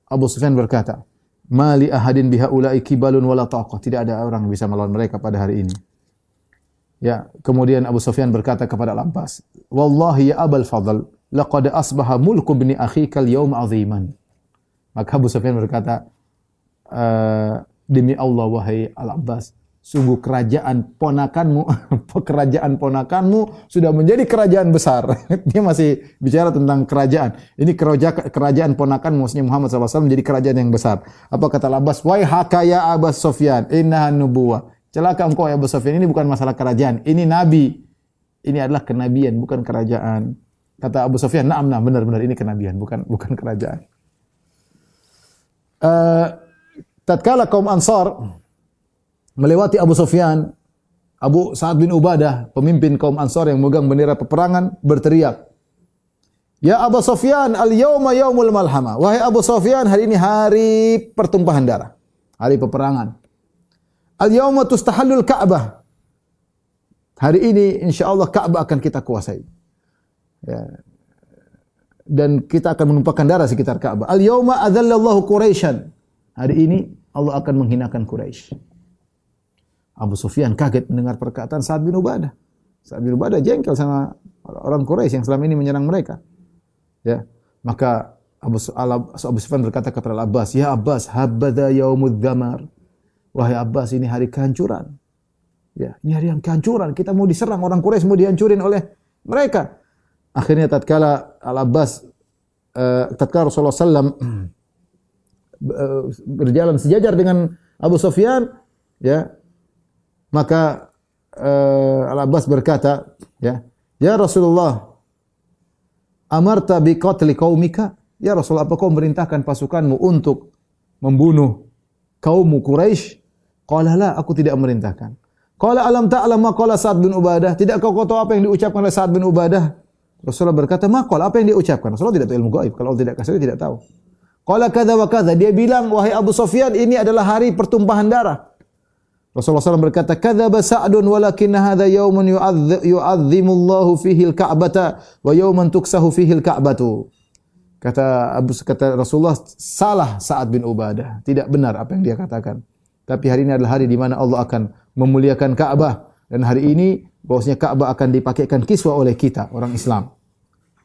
Abu Sufyan berkata, "Ma li ahadin bihaula'i kibalun wala taqah." Tidak ada orang yang bisa melawan mereka pada hari ini. Ya, kemudian Abu Sufyan berkata kepada Al-Abbas, "Wallahi ya Abul Fadl, laqad asbaha mulku ibni akhika al-yawma 'aziman." Maka Abu Sufyan berkata, demi Allah wahai Al-Abbas, sungguh kerajaan ponakanmu sudah menjadi kerajaan besar. Dia masih bicara tentang kerajaan. Ini kerajaan ponakanmu, maksudnya Muhammad SAW menjadi kerajaan yang besar. Apa kata Al-Abbas? Wai haka ya Abu Sufyan, innahan nubuwah. Celaka engkau ya Abu Sufyan, ini bukan masalah kerajaan, ini nabi. Ini adalah kenabian, bukan kerajaan. Kata Abu Sufyan, "Na'am, benar ini kenabian, bukan kerajaan." Tatkala kaum Ansar melewati Abu Sufyan, Abu Sa'ad bin Ubadah, pemimpin kaum Ansar yang memegang bendera peperangan, berteriak, "Ya Abu Sufyan, al-yawma yaumul malhama." Wahai Abu Sufyan, hari ini hari pertumpahan darah, hari peperangan. Al-yawma tustahallul Ka'bah. Hari ini insyaallah Ka'bah akan kita kuasai. Ya. Dan kita akan menumpahkan darah sekitar Ka'bah. Al-yawma adzallallahu Quraisyan. Hari ini Allah akan menghinakan Quraisy. Abu Sufyan kaget mendengar perkataan Sa'ad bin Ubadah. Sa'ad bin Ubadah jengkel sama orang Quraisy yang selama ini menyerang mereka. Ya. Maka Abu Sufyan berkata kepada Al-Abbas, "Ya Abbas, habadha yaumudz dzamar." Wahai Abbas, ini hari kehancuran. Ya, ini hari yang kehancuran. Kita mau diserang, orang Quraisy mau dihancurin oleh mereka. Akhirnya tatkala Rasulullah SAW berjalan sejajar dengan Abu Sufyan, ya, maka Al-Abbas berkata, ya Rasulullah, amarta bi qatli qaumika? Ya Rasulullah, apa kau merintahkan pasukanmu untuk membunuh kaum Quraisy? Qala la, aku tidak merintahkan. Qala alam ta'lam ma qala Sa'ad bin Ubadah? Tidakkah kau tahu apa yang diucapkan oleh Sa'ad bin Ubadah? Rasulullah berkata, ma qala, apa yang dia ucapkan? Rasulullah tidak tahu ilmu gaib. Kalau Allah tidak kasih, dia tidak tahu. Qala kadza wa kadza, dia bilang, wahai Abu Sufyan, ini adalah hari pertumpahan darah. Rasulullah SAW berkata, kadzaba Sa'dun walakinna hadza yaumun yu'azzimullahu fihi al-Ka'bata wa yauman tuksahu fihi al-Ka'batu. Kata Rasulullah, salah Sa'ad bin Ubadah. Tidak benar apa yang dia katakan. Tapi hari ini adalah hari di mana Allah akan memuliakan Ka'bah, dan hari ini bahwasanya Ka'bah akan dipakaikan kiswah oleh kita orang Islam.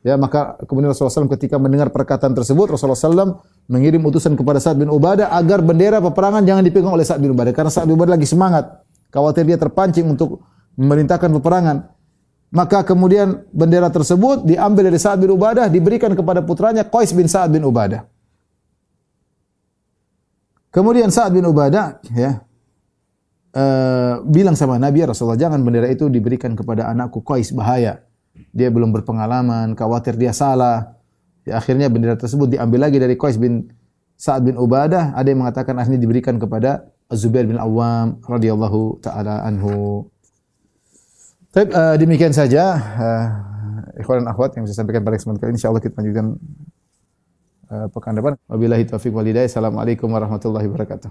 Ya, maka kemudian Rasulullah SAW ketika mendengar perkataan tersebut, Rasulullah SAW mengirim utusan kepada Sa'ad bin Ubadah agar bendera peperangan jangan dipegang oleh Sa'ad bin Ubadah, karena Sa'ad bin Ubadah lagi semangat, khawatir dia terpancing untuk memerintahkan peperangan. Maka kemudian bendera tersebut diambil dari Sa'ad bin Ubadah, diberikan kepada putranya Qais bin Sa'ad bin Ubadah. Kemudian Sa'ad bin Ubadah bilang sama Nabi, ya Rasulullah, jangan bendera itu diberikan kepada anakku Qais, bahaya. Dia belum berpengalaman, khawatir dia salah. Ya, akhirnya bendera tersebut diambil lagi dari Qais bin Sa'ad bin Ubadah. Ada yang mengatakan akhirnya diberikan kepada Az-Zubair bin Awwam radhiyallahu taala anhu. Baik, demikian saja ikhwan dan akhwat yang bisa sampaikan pada kesempatan kali ini. Insyaallah kita lanjutkan pekan depan. Wabillahi taufiq wal hidayah. Assalamualaikum warahmatullahi wabarakatuh.